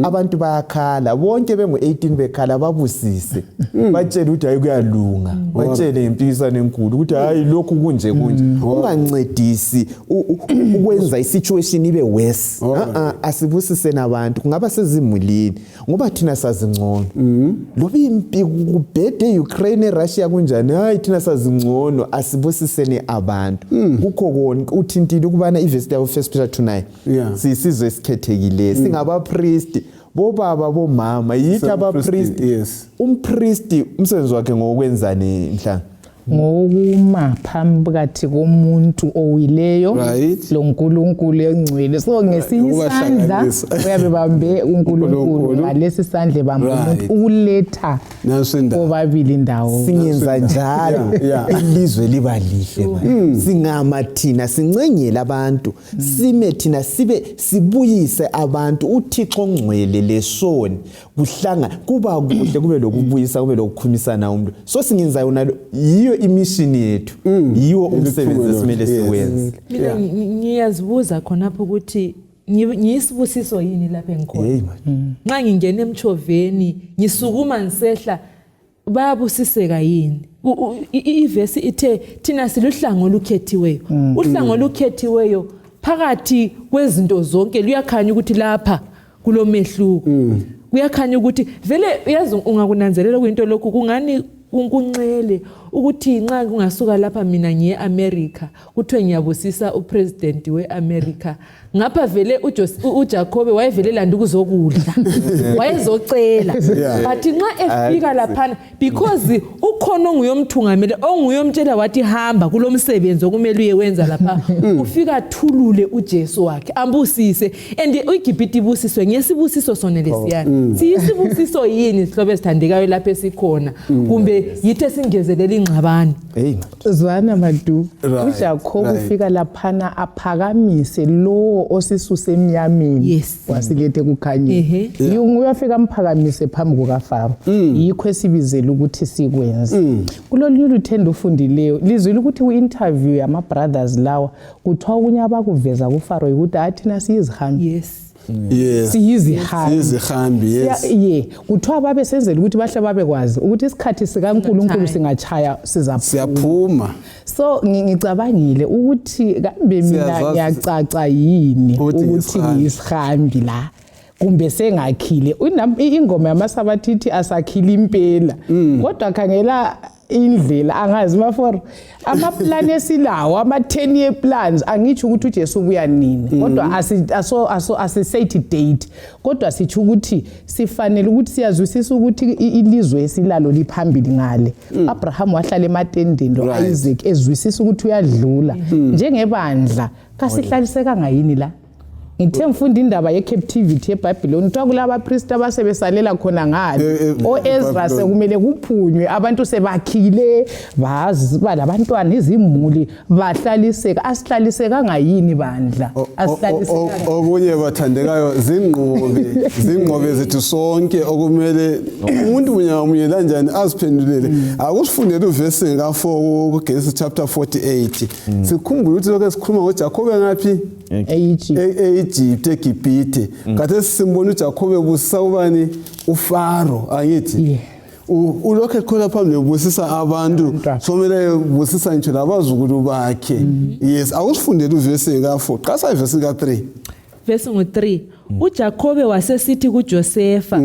abantu bayakhala bonke bengu18 bekhala babusise batshela ukuthi hayi kuyalunga batshele impikisano enkulu ukuthi hayi lokhu kunje ungancedisi ukwenza isituation ibe worse asibusise nabantu kungaba sezimulini ngoba thina sazingcono loba impi kubhede Ukraine Russia kunjani hayi thina sazingcono asibusisene abantu kukho konke uthintile ukubana iverse ya 1 Peter 2:9 sisizwe esikhethekile singaba priest bobaba bomama yithi aba priest yes umpriest umsebenzi wakhe ngokwenzani mhla ngokuma phakathi komuntu owileyo lo nkulunkulu engcwele so ngesinye isandla uyabe bambe unkulunkulu ngalesi sandle bambe umuntu ukuletha obabili ndawo singenza njalo ilizwe liba lihle manje singama thina sincengela abantu sime thina sibe sibuyise abantu uThixo ongcwele lesoni kuhlanga kuba kuhle kube lokubuyisa kube lokukhumisana umuntu so singenza yona yiyo imission yethu yiwo umsebenzi esimele siwenze mina ngiyazibuza khonapho ukuthi ngiyisibusiso yini lapha engikhona nxa ngingena emchoveni ngisukuma ngisehla bayabusiseka yini ivesi ithe thina siluhlango olukhethiweyo uhlango olukhethiweyo phakathi kwezinto zonke luyakhanya ukuthi lapha kulomehluko kuyakhanya ukuthi vele yazi ungakunanzelela kuyinto lokhu kungani kunqele ukuthi nxa kungasuka lapha mina ngiye America kuthiwe ngiyabusisa upresident weAmerica ngapha vele uJakobe wayevele landa ukuzokudla wayezocela but nxa efika lapha because ukhona nguyomthungamele onguyomtshela wathi hamba kulomsebenzi okumele uyewenza lapha ufika thulule uJesu wakhe ambusise and uIGibhithe ibusiswe ngesibusiso sona lesiyana siyisibusiso yini sihlobe sithandekayo lapha esikhona kumbe yithe singezelela ingxabano zwana madu uJakobe ufika laphana aphakamise lo osisuse emnyameni wasilethe kukhanye uyafika amphakamise phambi kukaFaro yikho esibizela ukuthi sikwenze kulolu luthendo ufundileyo lizwile ukuthi uinterview yama brothers lawa kuthiwa kunye abakuveza kuFaro ukuthi athina siyizihambi siyizihambi yes kuthiwa babe senzela ukuthi bahle babekwazi ukuthi isikhathi sikaNkulunkulu singachaya siyaphuma so ngicabangile ukuthi kambe mina ngiyacaca yini ukuthi ngiyisihambi la kumbe sengakhile ingoma yamasabathi ithi asakhile impela kodwa khangela indlela angazi baforo amaplan esilawo ama 10 year plans angitsho ukuthi uJesu ubuya nini kodwa asisethi date kodwa sithi ukuthi sifanele ukuthi siyazwisisa ukuthi ilizwe esilalo liphambili ngale Abraham wahlala ematendeni lo Isaac ezwisisa ukuthi uyadlula njengebandla kasihlaliseka ngayini la ngithe mfunda indaba ye-captivity eBhabhiloni kuthiwa kulaba priest abasebesalela khona ngale oEzra sekumele kuphunywe abantu sebakhile bazi labantwana izimuli bahlaliseka asihlaliseka ngayini bandla asihlaliseka okunye bathandekayo zingqobe zethu sonke okumele umuntu munye kanjani aziphendulele akusifundele uverse ka4 kuGenesis chapter 48 sikhumbule ukuthi lokho esikhuluma ngoJakobe ngaphi EGibhithe kade simbona uJakobe busisa ubani uFaro angithi ulokho ekhona phambili ubusisa abantu somele busisa nje labazukulu bakhe yes akusifundele uverse ka4 qasa iverse ka3 verse ngo3 uJakobe wasesithi kuJosefa,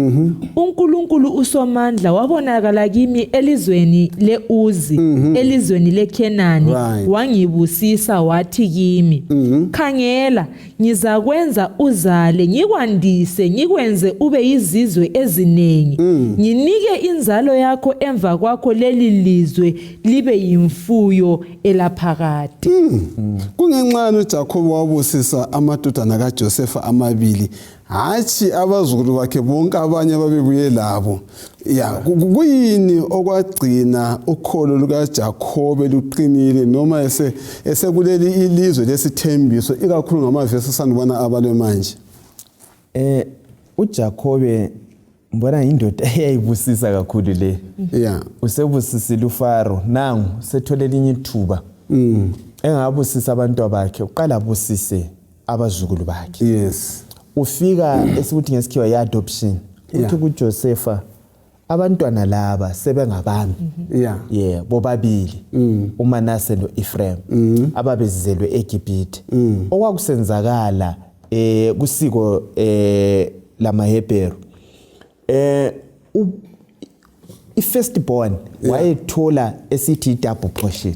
uNkulunkulu uSomandla wabonakala kimi elizweni leUzi, elizweni leKhenani, wangibusisa wathi kimi, khangela, ngizakwenza uzale, ngikwandise, ngikwenze ube yizizwe ezinengi, nginike inzalo yakho emva kwakho leli lizwe libe yimfuyo elaphakade. Kungenxani uJakobe wabusisa amadodana kaJosefa amabili, hathi abazukulu bakhe bonke abanye babebuye labo. Kuyini okwagcina ukholo lukaJakobe luqinile noma esekuleli ilizwe lesithembiso, ikakhulu ngamavesi sanibona abalwe manje? uJakobe mbona indoda eyayibusisa kakhulu le. Usebusisile uFaro, nangu sethole elinye ithuba. Engabusisa abantu bakhe, uqala abusise abazukulu bakhe. Ufika esikuthi ngesikhiwa ye-adoption. Uthi kuJosefa, abantwana laba sebengabami. Bobabili, uManase noEfraim, ababezizelwe eGibhithe. Okwakusenzakala kusiko lamaHebheru, i-firstborn wayethola esithi double portion.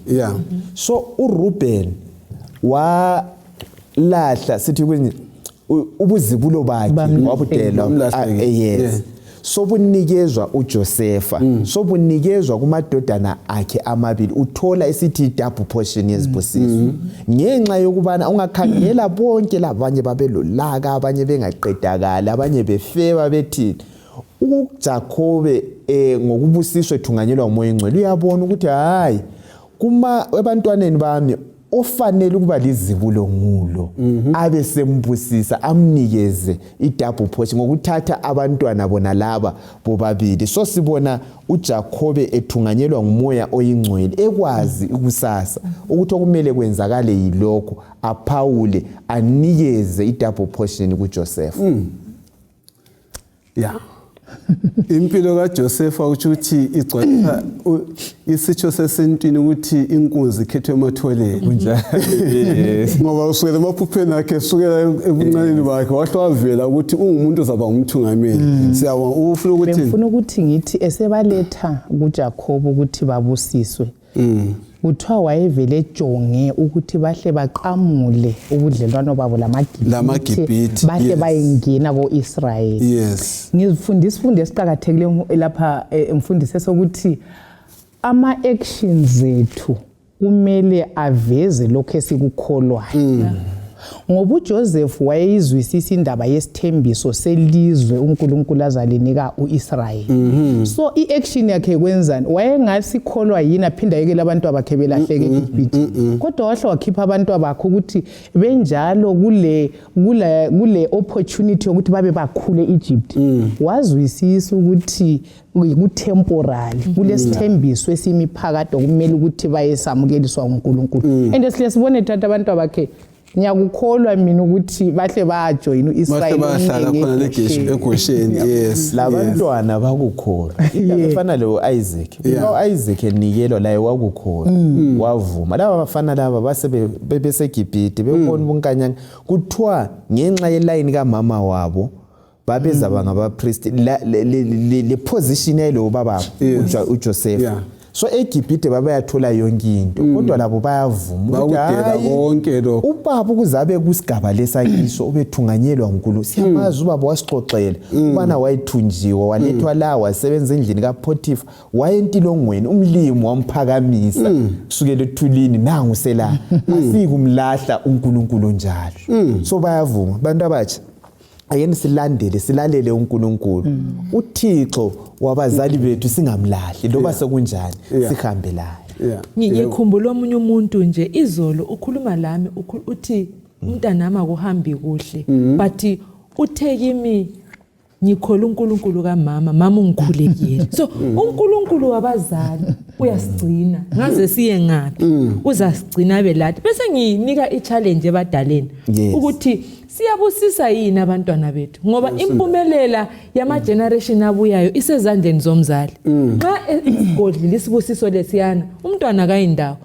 So uRuben walahla sithi kwenye ubuzibulo bakhe wabudela. So bunikezwa uJosefa, so bunikezwa kumadodana akhe amabili, uthola esithi double portion yezibusiso. Ngenxa yokubana ungakhangela bonke labanye babelolaka, abanye bengaqedakala, abanye befeba bethi uJakobe ngokubusiswa ethunganyelwa umoya engcwele uyabona ukuthi hayi kuma ebantwaneni bami ofanele ukuba lizibulo ngulo, abe sembusisa amnikeze i-double portion ngokuthatha abantwana bona laba bobabili. So sibona uJakobe ethunganyelwa ngumoya oyingcwele, ekwazi ikusasa ukuthi okumele kwenzakale yilokho, aphawule anikeze i-double portion kuJosefa. Impilo kaJosefa ukuthi igcwalisa isitsho sesentini ukuthi inkunzi ikhethwe ematholeni kunjalo. Ngoba usukela emaphupheni akhe, usukela ebuncaneni bakhe wahle wavela ukuthi ungumuntu ozaba ngumthungameli. Siyabona ufuna ukuthi ngifuna ukuthi ngithi esebaletha kuJakobe ukuthi babusiswe, uthiwa wayevele ejonge ukuthi bahle baqamule ubudlelwano babo lamaGibhithe, bahle bayengena ko-Israyeli. Ngifundisa isifundo esiqakathekileyo lapha emfundise sokuthi ama-actions ethu kumele aveze lokho esikukholwayo. Ngoba uJoseph wayeyizwisisa indaba yesithembiso selizwe uNkulunkulu azalinika uIsrayeli. So i-action yakhe kwenzani, wayengasikholwa yini aphinda yekela abantu abakhe belahleke eGibhithe, kodwa wahle wakhipha abantu abakhe ukuthi benjalo kule opportunity yokuthi babe bakhule eEgypt. Wazwisisa ukuthi ku-temporary kulesithembiso esimiphakade okumele ukuthi bayesamukeliswa uNkulunkulu. And siyasibona ethatha abantu abakhe, ngiyakukholwa mina ukuthi bahle bajoyina uIsrayeli, bahlala khona eGosheni. Labantwana bakukholwa. Abafana lo Isaac, Isaac enikelwa laye wakukholwa, wavuma. Laba bafana laba base beseGibhithe bebona ubunkanyana, kuthiwa ngenxa yeline kamama wabo babeza bangabapriest, le position yalo baba uJoseph. So eGibhithe babayathola yonke into, kodwa labo bayavuma ukuthi konke lokho ubaba ukuzabe kusigaba lesakiso ubethunganyelwa uNkulunkulu. Siyamazi ubaba wasixoxela ubana wayithunjiwe, walethwa la wasebenza endlini kaPhotifa, wayentilongweni, umlimi wamphakamisa kusukela ethulini, nangu sela asikumlahla uNkulunkulu njalo. So bayavuma abantu abatsha, ayeni silalele uNkulunkulu. UThixo wabazali bethu singamlahli loba sekunjani, sihambe laye. Ngikhumbula omunye umuntu nje izolo ukhuluma lami uthi umntanami akuhambi kuhle, but uthe kimi ngikhola uNkulunkulu kamama, mama ungikhulekile. So uNkulunkulu wabazali uyasigcina ngaze siye ngaphi, uzasigcina belathi. Bese nginika i-challenge ebadaleni ukuthi siyabusisa yini abantwana bethu, ngoba impumelela yama-generation abuyayo isezandleni zomzali. Xa isigodlile isibusiso lesiyana, umntwana kayindawo.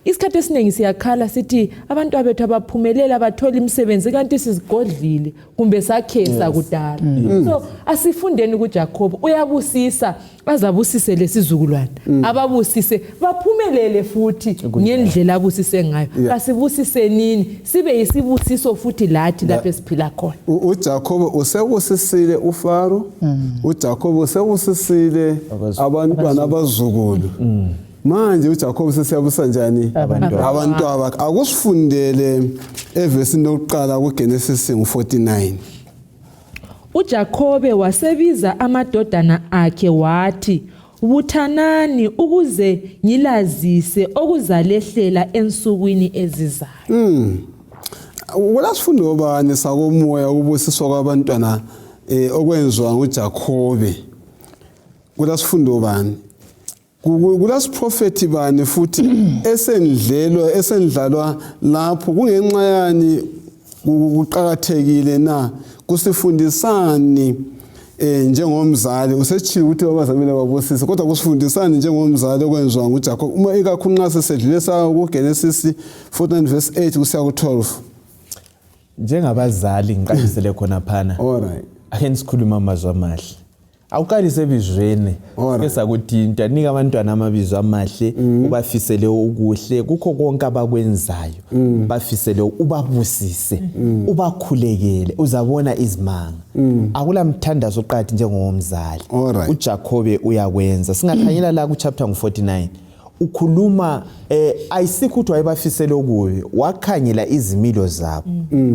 Isikhathi esiningi siyakhala sithi abantu abethu abaphumelela bathola imisebenzi kanti sizigodlile kumbe sakhesa kudala. So asifundeni kuJacob uyabusisa azabusise lesizukulwane ababusise baphumelele futhi ngendlela abusise ngayo. Kasibusise nini sibe yisibusiso futhi lathi lapho esiphila khona. uJacob usebusisile uFaro, uJacob usebusisile abantwana abazukulu. Manje uJacob sesiyabusa njani abantu abakhe. Akusifundele evesini lokuqala kuGenesis 49. uJakobe wasebiza amadodana akhe wathi, "Buthanani ukuze ngilazise okuzalehlela ensukwini ezizayo." Kulasifundo bani sakomoya ukubusiswa kwabantwana okwenziwa nguJakobe? Kulasifundo bani? Kulasiprofethi bani futhi esendlalwa lapho kungenxa yani kuqhakathekile na kusifundisani njengomzali usechiwe ukuthi abazamile babusise kodwa kusifundisani njengomzali okwenziwa nguJacob uma ikakhulu nxa sesedlule sawo kuGenesis 49 verse 8 kusiya ku12. Njengabazali ngiqalisele khona phana. Alright. Ake sikhuluma amazwi amahle. Awuqalise ebizweni bese akuthinta nika abantwana amabizo amahle ubafisele ukuhle kukho konke abakwenzayo bafisele ubabusise ubakhulekele uzabona izimanga akula mthandazo oqathi njengomzali. uJakobe uyakwenza singakhanyela la ku chapter 49 ukhuluma ayisikho ukuthi wayebafisele okubi wakhanyela izimilo zabo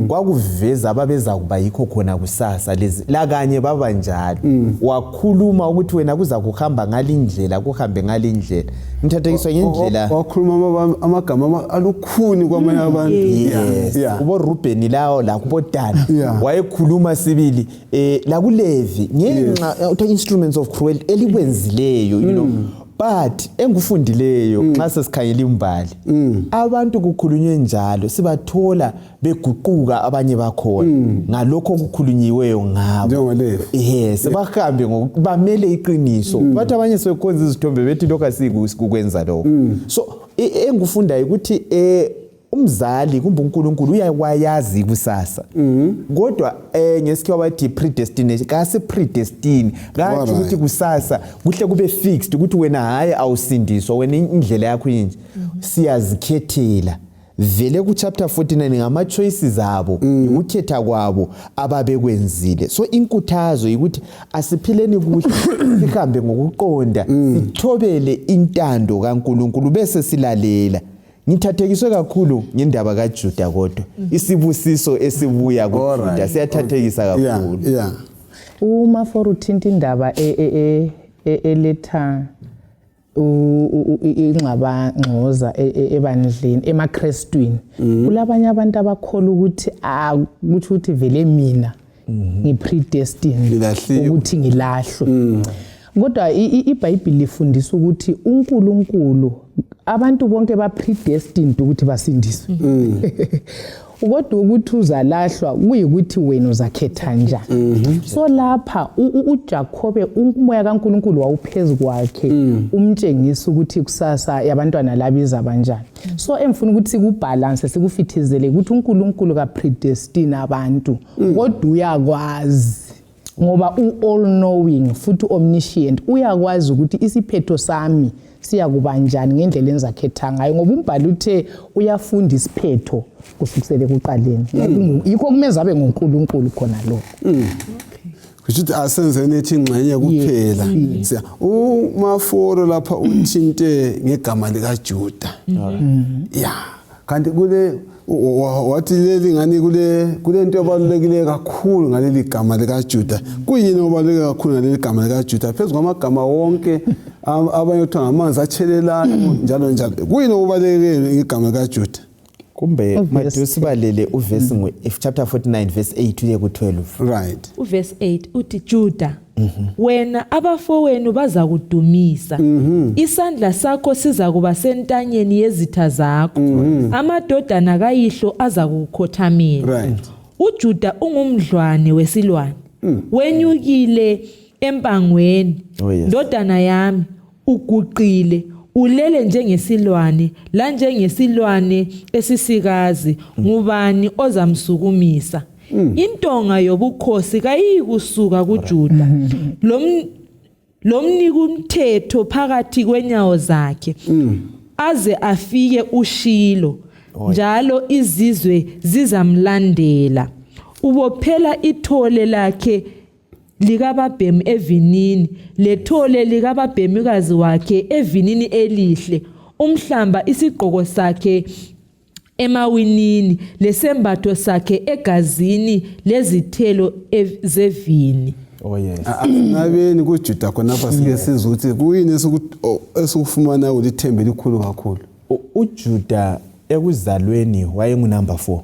kwakuveza ababeza kuba yikho khona kusasa lezi la kanye baba njalo wakhuluma ukuthi wena kuza kuhamba ngalindlela kuhambe ngalindlela ngithathekiswa ngendlela wakhuluma amagama alukhuni kwamanye abantu. kubo Ruben lawo la kubo Dan wayekhuluma sibili la kuLevi ngenxa uthi instruments of cruelty elikwenzileyo you know. But engufundileyo nxa sesikhanyela imbali abantu kukhulunywe njalo sibathola beguquka abanye bakhona ngalokho okukhulunyiweyo ngabo sebahambe ngokubamele iqiniso bathi abanye sebekhonza izithombe bethi lokho asikukwenza lokho. So engufunda ukuthi umzali kumbe uNkulunkulu uyawayazi kusasa kodwa ngesikhiwa bathi predestination kasi predestine kathi ukuthi kusasa kuhle kube fixed ukuthi wena hayi awusindiswa wena indlela yakho inje siyazikhethela vele ku chapter 49 ngama choices zabo ukukhetha kwabo ababekwenzile. So inkuthazo ukuthi asiphileni kuhle sihambe ngokuqonda sithobele intando kaNkulunkulu bese silalela. Ngithathekiswe kakhulu ngendaba kaJuda kodwa isibusiso esibuya kuJuda siyathathekisa kakhulu. Uma for uthinta indaba eletha ingxabangxoza ebandleni emaKristwini kulabanye abantu abakholwa ukuthi ukuthi vele mina ngipredestined ukuthi ngilahlwe. Kodwa iBhayibheli lifundisa ukuthi uNkulunkulu abantu bonke bapredestined ukuthi basindiswe. Kodwa ukuthi uzalahlwa kuyikuthi wena uzakhetha njani. So lapha uJakobe umoya kaNkulunkulu wawuphezulu kwakhe umtshengisa ukuthi kusasa yabantwana labiza kanjani. So emfuna ukuthi sikubalance sikufithizele ukuthi uNkulunkulu kapredestine abantu kodwa uyakwazi ngoba all knowing futhi omniscient uyakwazi ukuthi isiphetho sami siya kuba njani ngendlela enzakhetha ngayo ngoba umbhalo uthe uyafunda isiphetho kusukisele kuqaleni yikho kumeze abe ngoNkulunkulu khona lokho. Kuthi asenzeni ethi ingxenye kuphela siya umaforo lapha uthinte ngegama likaJuda kanti kule wathi leli ngani kule nto ebalulekile kakhulu ngaleli gama likaJuda kuyini obaluleke kakhulu ngaleli gama likaJuda phezulu kwamagama wonke abanye uthi ngamanzi achelelana njalo njalo kuyini obaluleke igama likaJuda? Kumbe Matthew sibalele uverse chapter 49 verse 8 uye ku12. Right. Uverse 8 uthi Juda wena abafowenu baza kudumisa isandla sakho siza kuba sentanyeni yezitha zakho amadodana kayihlo aza kukhothamela. Right. uJuda ungumdlwane wesilwane wenyukile empangweni ndodana yami uguqile ulele njengesilwane la njengesilwane esisikazi ngubani ozamsukumisa intonga yobukhosi kayikusuka kuJuda lomnika umthetho phakathi kwenyawo zakhe aze afike uShilo njalo izizwe zizamlandela ubophela ithole lakhe likababhemi evinini lethole likababhemikazi wakhe evinini elihle umhlamba isigqoko sakhe emawinini lesembatho sakhe egazini lezithelo zevini. Oh yes. Ngabeni kuJuda khonapha sike sizwe ukuthi kuyini esikufumana ulithembe likhulu kakhulu. uJuda ekuzalweni wayengu number 4.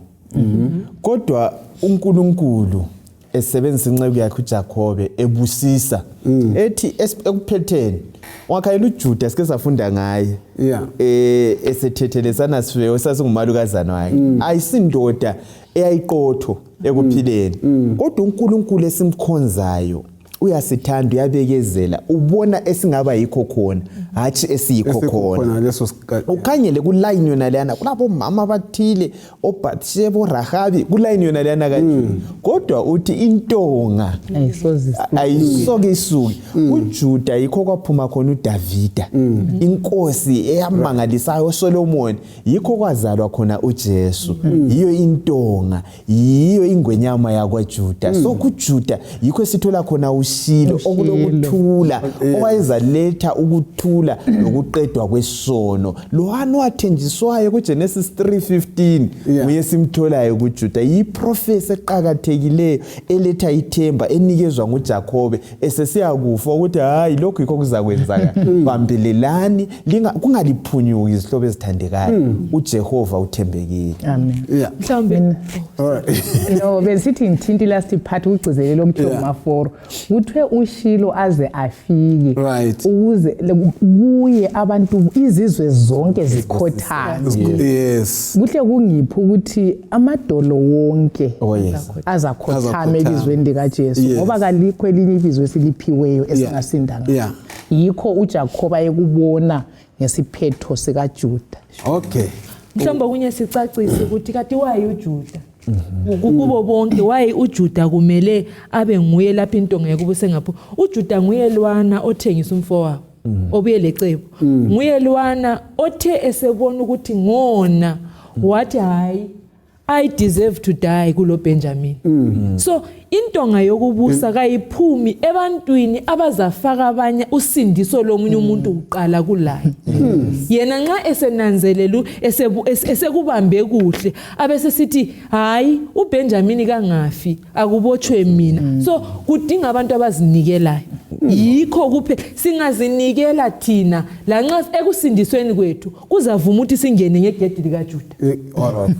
Kodwa uNkulunkulu esebenzisa inceku yakhe uJakobe ebusisa ethi ekuphetheni wakhayela uJuda sike safunda ngaye esethethelesana sife sasingumalukazana wakhe ayisindoda eyayiqotho ekuphileni kodwa uNkulunkulu esimkhonzayo uyasithanda uyabekezela ubona esingaba yikho khona hathi esiyikho khona ukhanyele kuline yona leyana kulapho mama bathile oBathsheba Rahabi kuline yona leyana kanje kodwa uthi intonga ayisoke isuki uJuda yikho kwaphuma khona uDavida inkosi eyamangalisayo uSolomon yikho kwazalwa khona uJesu yiyo intonga yiyo ingwenyama yakwaJuda so kuJuda yikho sithola khona uShilo okulokuthula owayezaletha ukuthula nokuqedwa kwesono lowana wathenjiswayo kuGenesis 3:15 uye simtholayo kuJuda yiprofesi eqhakathekileyo eletha ithemba enikezwa nguJakobe esesiyakufa ukuthi hayi lokho yikho kuzakwenzaka bambelelani kungaliphunyuki izihlobo ezithandekayo uJehova uthembekile. Amen. Mhlawumbe besithi ngithinti last part ugcizelelo kuJoma 4 kuthiwe uShilo aze afike ukuze kuye abantu izizwe zonke zikhothana. Yes. Kuhle kungiphi ukuthi amadolo wonke azakhothama elizweni likaJesu ngoba kalikho elinye ibizo esiliphiweyo esingasindanga. Yikho uJakobe ekubona ngesiphetho sikaJuda. Okay. Mhlawumbe kunye sicacise ukuthi kati wayi uJuda kubo bonke wayi uJuda kumele abe nguye lapha intonga yakubuse ngapho uJuda nguye lwana othengisa umfowabo obuye lecebo nguye lwana othe esebona ukuthi ngona wathi hayi I deserve to die kulo Benjamin. So intonga yokubusa kayiphumi ebantwini abazafaka abanye usindiso lomunye umuntu uqala kulayo. Yena nxa esenanzelelu esekubambe kuhle abese sithi hayi uBenjamin kangafi akubotshwe mina. So kudinga abantu abazinikelayo. Yikho kuphela singazinikela thina lanxa ekusindisweni kwethu kuzavuma ukuthi singene ngegedi likaJuda.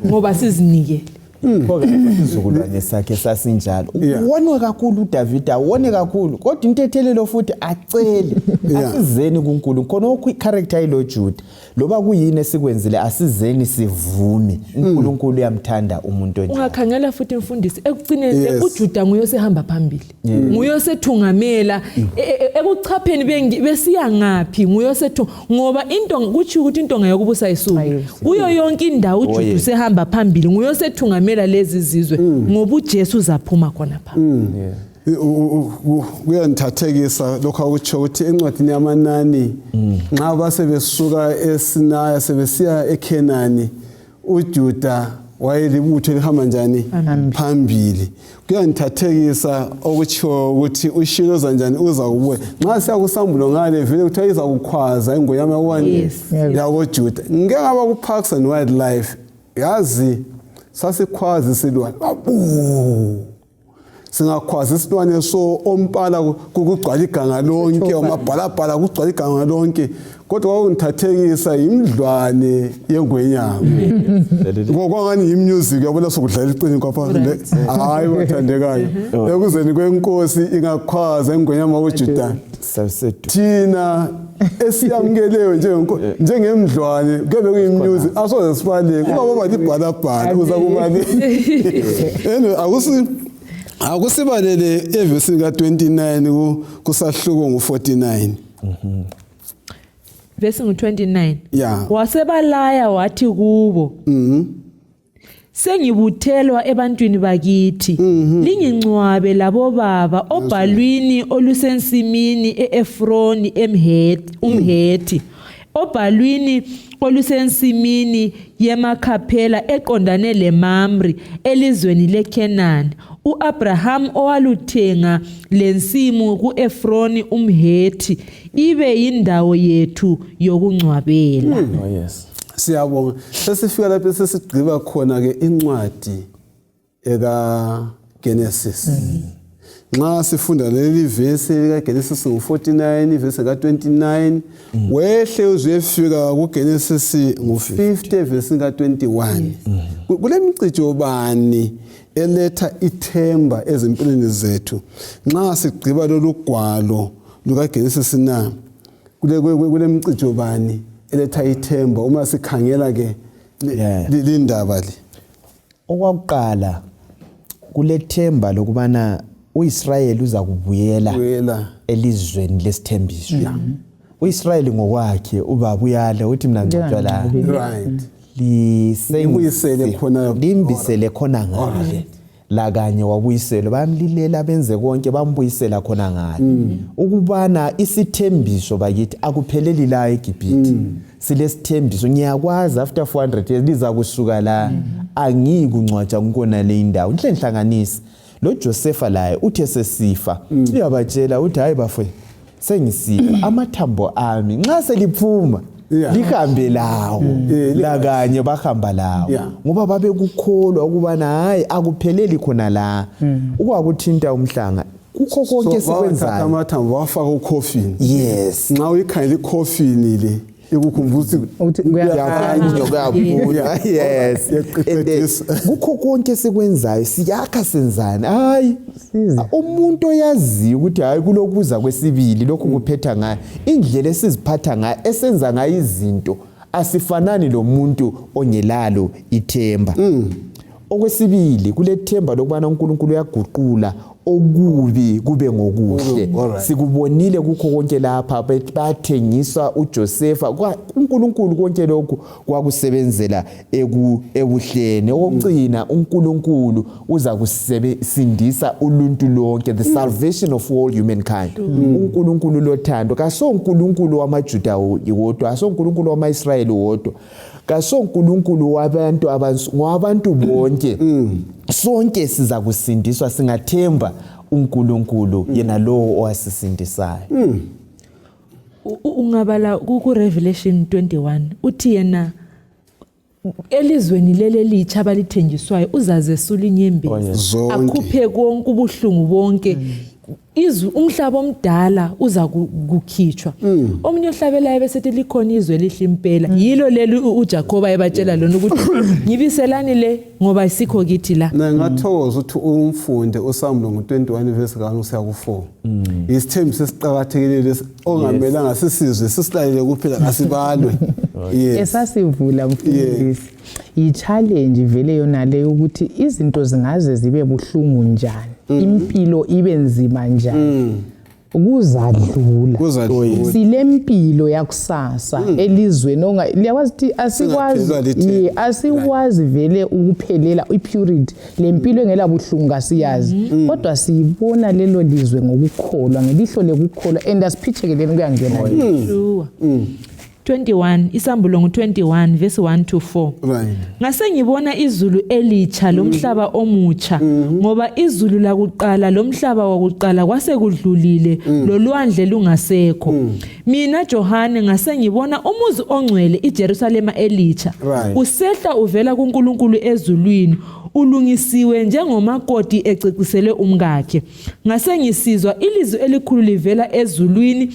Ngoba sizinikele. Ngoba isizukulwane sakhe sasinjalo. Wonwe kakhulu uDavida, wone kakhulu. Kodwa intethelelo futhi acele asizeni kuNkulunkulu khona okuyicharacter yilo Juda. Loba kuyini esikwenzile asizeni sivume. uNkulunkulu uyamthanda umuntu onje. Ungakhangela futhi imfundisi ekucineni uJuda nguye osehamba phambili. Nguye osethungamela ekuchapheni besiya ngapi nguye osethunga ngoba intonga kuthi ukuthi intonga yokubusa isuku. Kuyo yonke indawo uJuda usehamba phambili nguye osethungamela lezi zizwe ngoba uJesu uzaphuma khona pha. Kuyanthathekisa lokho akutsho ukuthi encwadini yamanani nxa basebesuka eSinaya sebesiya eKhenani uJuda wayelibutho lihamba njani phambili. Kuyanthathekisa okutsho ukuthi uShilo zanjani uza kubuya nxa siya kusambulo ngale vele kuthiwa iza kukhwaza ingonyama yakwani yakoJuda ngeke ngaba ku Parks and Wildlife yazi sasikhwazi silwane singakhwazi isilwane so ompala kugcwala iganga lonke omabhalabhala kugcwala iganga lonke kodwa kwakungithathekisa imidlwane yengwenyama ngokwangani imusic yabona sokudlala iqini kwapha hayi bathandekayo ekuzeni kwenkosi ingakhwaza ingwenyama kaJuda thina esiyamukeleyo njengemidlwane kube kuyimusic asoze sibaleke kuba balibhalabhala uza kubale akusibalele evesini ka29 kusahluko ngo49. verse 29 Yeah. wasebalaya wathi kubo sengibuthelwa ebantwini bakithi lingingcwabe labo baba obhalwini olusensimini eEfroni umhethi obhalwini olusensimini yemakhaphela eqondane leMamre elizweni leKenani uAbraham owaluthenga lensimu kuEfroni umhethi ibe yindawo yethu yokungcwabela. Oh yes. Siyabonga. Sesifika lapho sesigqiba khona ke incwadi eka Genesis. Nxa sifunda leli verse eka Genesis ngo49 verse ka29 wehle uzefika ku Genesis ngo50 verse ka21. Kule mcijo bani eletha ithemba ezimpilweni zethu nxa sigqiba lolu gwalo luka Genesis na kule mcijo bani eletha ithemba uma sikhangela ke lindaba le. Okwakuqala kulethemba lokubana uIsrayeli uza kubuyela elizweni lesithembiso. uIsrayeli ngokwakhe ubaba uyala uthi mina ngicwa la. Right. Libuyisele khona limbisele khona ngale. La kanye wabuyisela bamlilela benze konke bambuyisela khona ngale. Ukubana isithembiso bakithi akupheleli la eGibhithe. Silesithembiso ngiyakwazi after 400 years liza kusuka la angikungcwatsha kunkona le indawo. Nhlenhlanganisi lo Joseph laye uthe sesifa uyabatshela uthi hayi bafwe sengisifa amathambo ami nxa seliphuma lihambe lawo la kanye bahamba lawo ngoba babe kukholwa ukubana hayi akupheleli khona la ukwakuthinta umhlanga kukho konke sikwenzayo amathambo wafaka ucoffin. Yes. Nxa uyikhangela icoffin le ikukhumbuza ukuthi kuyabuya. Yes. Kukho konke sikwenzayo siyakha senzani hayi umuntu oyazi ukuthi hayi kulokuza kwesibili lokhu kuphetha ngayo indlela esiziphatha ngayo esenza ngayo izinto asifanani lo muntu ongelalo ithemba. Okwesibili kulethemba lokubana uNkulunkulu uyaguqula okubi kube ngokuhle. Sikubonile kukho konke lapha bathengisa uJoseph uNkulunkulu konke lokhu kwakusebenzela ebuhlene. Okugcina uNkulunkulu uza kusindisa uluntu lonke, the salvation of all humankind. uNkulunkulu lothando kaso uNkulunkulu wamaJuda wodwa aso uNkulunkulu wamaIsrayeli wodwa kaso uNkulunkulu wabantu bonke. Sonke siza kusindiswa singathemba uNkulunkulu yena lo owasisindisayo. Ungabala ku Revelation 21 uthi yena elizweni lele licha balithenjiswayo uzazesula inyembezi akhuphe konke ubuhlungu bonke umhlaba omdala uza kukhitshwa. Omunye ohlabelayo besethi likhona izwe lihle impela yilo leli uJacob ayebatshela lona ukuthi ngibiselani le ngoba isikho kithi la. Ngathokoza ukuthi umfunde uSamulo ngo21 verse ka1 kuya ku4. Isithembiso esiqhakathekile lesi ongamelanga sisizwe sisilalele kuphela asibalwe. Esasivula mfundisi i-challenge vele yona le ukuthi izinto zingaze zibe buhlungu njani impilo ibe nzima njani kuzadlula silempilo yakusasa elizweni liyawazi ukuthi asikwazi vele ukuphelela ipurity lempilo engela buhlungu asiyazi kodwa siyibona lelo lizwe ngokukholwa ngelihlo lekukholwa and asiphithekeleni kuyangena sure 21 Isambulo ngo21 verse 1 to 4. Ngase ngibona izulu elicha lomhlaba omutsha ngoba izulu lakuqala lomhlaba wakuqala kwase kudlulile lolwandle lungasekho. Mina Johane ngase ngibona umuzi ongcwele iJerusalema elicha usehla uvela kuNkulunkulu ezulwini ulungisiwe njengomakoti ececisele umkakhe. Ngase ngisizwa ilizwi elikhulu livela ezulwini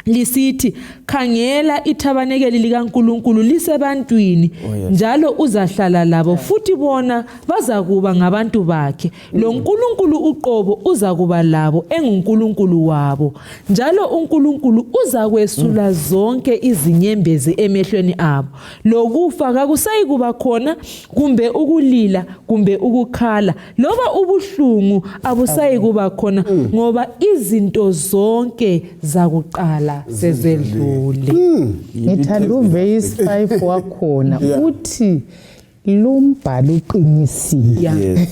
lisithi khangela ithabanekeli likaNkulunkulu lisebantwini njalo uzahlala labo futhi bona bazakuba ngabantu bakhe. Lo nkulunkulu uqobo uzakuba labo enguNkulunkulu wabo njalo uNkulunkulu uzakwesula zonke izinyembezi emehlweni abo. Lokufa kakusayi kuba khona kumbe ukulila kumbe ukukhala loba ubuhlungu abusayi kuba khona ngoba izinto zonke zakuqala kodwa sezedlule. Ngithanda uverse 5 wakhona uthi lo mbhalo uqinisile.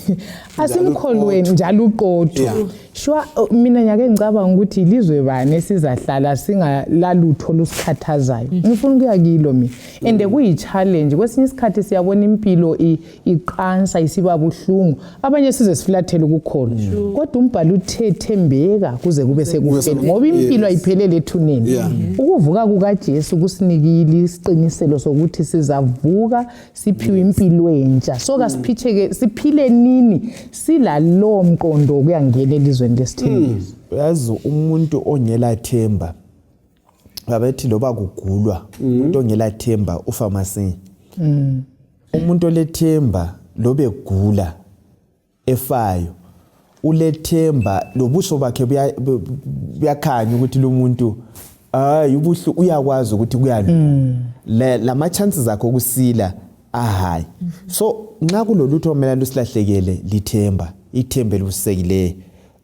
Asimkholweni njalo uqotho. Shwa mina nyake ngicabanga ukuthi ilizwe bani esizahlala singalalutho lusikhathazayo. Ngifuna ukuya kilo mina. Ende kuyi-challenge. Kwesinye isikhathi siyabona impilo iqansa isiba buhlungu. Abanye size siflathele ukukholwa. Kodwa umbhalo uthembeka kuze kube sekufeni. Ngoba impilo ayiphelele ethuneni. Ukuvuka kukaJesu kusinikile isiqiniselo sokuthi sizavuka siphiwe impilo entsha. Soka siphile nini silalo mqondo kuyangena elizweni lesithembiso. Yazi umuntu ongela themba babethi loba kugulwa umuntu ongela themba ufa masinya. Umuntu olethemba lobe gula efayo ulethemba lobuso bakhe buyakhanya ukuthi lo muntu ubuhlu uyakwazi ukuthi kuyalunga. Lama chances akho kusila ahayi. So nxa kulolutho omela lusilahlekele lithemba, ithemba elusekileyo,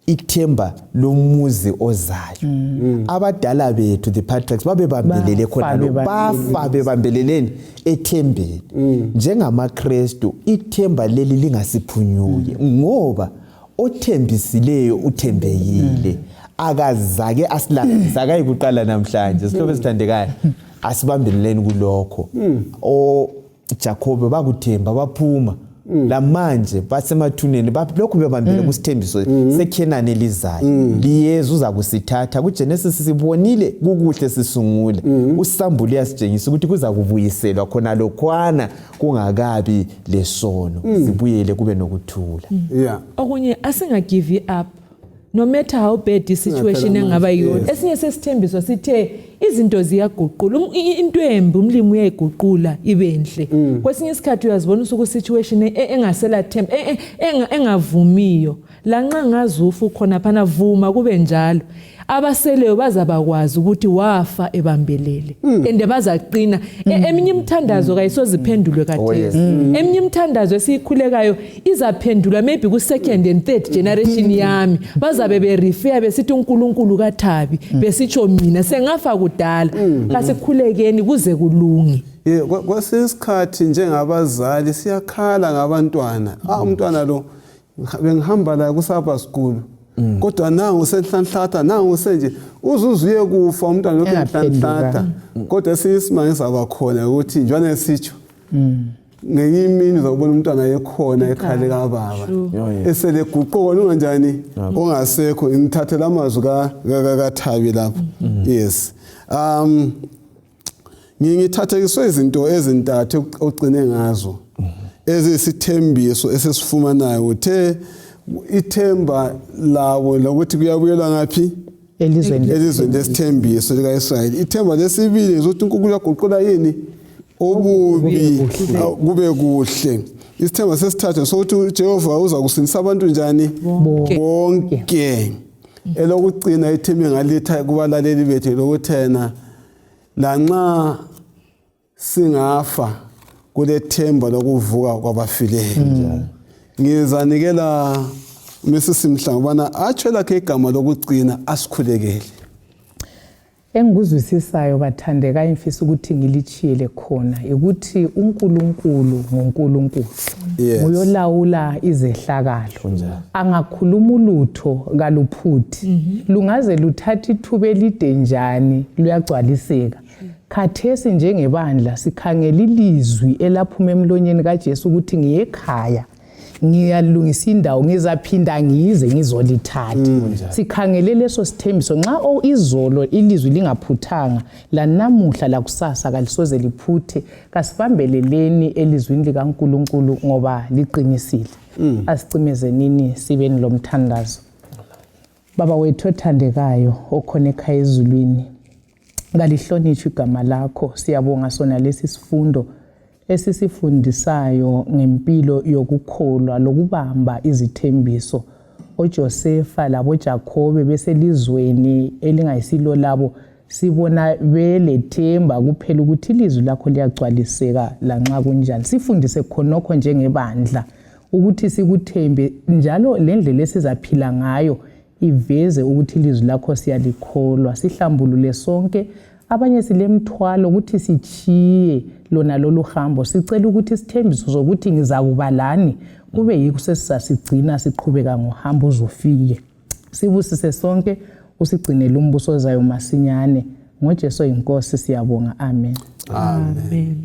ithemba lomuzi ozayo. Abadala bethu the patriarchs babebambelele khona lo bafa bebambeleleni ethembeni. NjengamaKristu ithemba leli lingasiphunyuki ngoba othembisileyo uthembekile. Akazake asilahla akayibuqala namhlanje. Sihlobo sithandekayo asibambeleleni kulokho. Jacob bakuthemba baphuma lamanje basemathuneni lokhu bebambele kusithembiso seKenani elizayo. Liyeza uza kusithatha kuGenesis sibonile kukuhle sisungule. Usambule yasitshengisa ukuthi kuza kubuyiselwa khona lokhwana kungakabi lesono. Sibuyele kube nokuthula. Okunye asinga give up. No matter how bad the situation engaba yona. Esinye sesithembiso sithe izinto ziyaguqula. Into embi umlimi uyayiguqula ibenhle. Kwesinye isikhathi uyazibona usuku situation engasela themba engavumiyo. Lanxa ngazufu khona phana vuma kube njalo. Abaseleyo bazabakwazi ukuthi wafa ebambelele. Ende bazaqina. Eminye imthandazo kayisoziphendulwe kathesi. Eminye imthandazo esikhulekayo izaphendulwa maybe ku second and third generation yami. Bazabe berefer besithi uNkulunkulu kaThabi besitsho mina sengafa kudala. Kasikhulekeni kuze kulunge. Kwesikhathi njengabazali siyakhala ngabantwana. Umntwana lo bengihamba la ku Sabbath School. Kodwa nangu senhlanhlatha nangu senje uzuzuye kufa umntwana lokho enhlanhlatha. Kodwa siyisimanga sabakhona ukuthi njalo sitsho. Ngenye imini uzobona umntwana ekhona ekhale kababa. Esele guqoka unganjani ongasekho ngithathela amazwi kaThabi lapho. Yes. Ngithathekiswe izinto ezintathu ogcine ngazo. Ezisithembiso esesifumanayo uthe ithemba lawo lokuthi kuyabuyela ngaphi elizweni lesithembiso likaIsrayeli. Ithemba lesibili ukuthi uNkulunkulu uyaguqula yini obubi kube kuhle. Isithemba sesithathu sokuthi uJehova uza kusindisa abantu njani bonke. Elokugcina ithemba ngalitha kubalaleli bethu lokuthena lanxa singafa kulethemba lokuvuka kwabafileyo. Ngizanikela Mrs. Mhlangubana atshela ke igama lokugcina asikhulekele. Engikuzwisisayo bathandeka imfisa ukuthi ngilichiyele khona ukuthi uNkulunkulu ngoNkulunkulu uyolawula izehlakalo. Angakhuluma ulutho kaluphuthi. Lungaze luthatha ithuba elide njani luyagcwaliseka. Khathesi njengebandla sikhangela ilizwi elaphuma emlonyeni kaJesu ukuthi ngiyekhaya. Ngiyalungisa indawo ngizaphinda ngize ngizolithatha. Sikhangele leso sithembiso nxa izolo ilizwi lingaphuthanga la namuhla la kusasa kalisoze liphuthe. Kasibambeleleni elizwini likaNkulunkulu ngoba liqinisile. Asicimezenini sibeni lomthandazo. Baba wethu othandekayo okhona ekhaya ezulwini. Ngalihlonishwe igama lakho. Siyabonga sona lesi sifundo esisifundisayo ngempilo yokukholwa lokubamba izithembiso. OJosefa laboJakobe beselizweni elingayisilo labo sibona belethemba kuphela ukuthi ilizwi lakho liyagcwaliseka lanxa kunjani. Sifundise khonokho njengebandla ukuthi sikuthembe njalo lendlela esizaphila ngayo iveze ukuthi ilizwi lakho siyalikholwa, sihlambulule sonke. Abanye silemthwalo ukuthi sichiye lona lolu hambo, sicela ukuthi isithembiso sokuthi ngizakuba lani kube yikho sesisasigcina siqhubeka ngohambo uzofike. Sibusise sonke, usigcinele umbuso ozayo masinyane. NgoJesu inkosi siyabonga. Amen. Amen.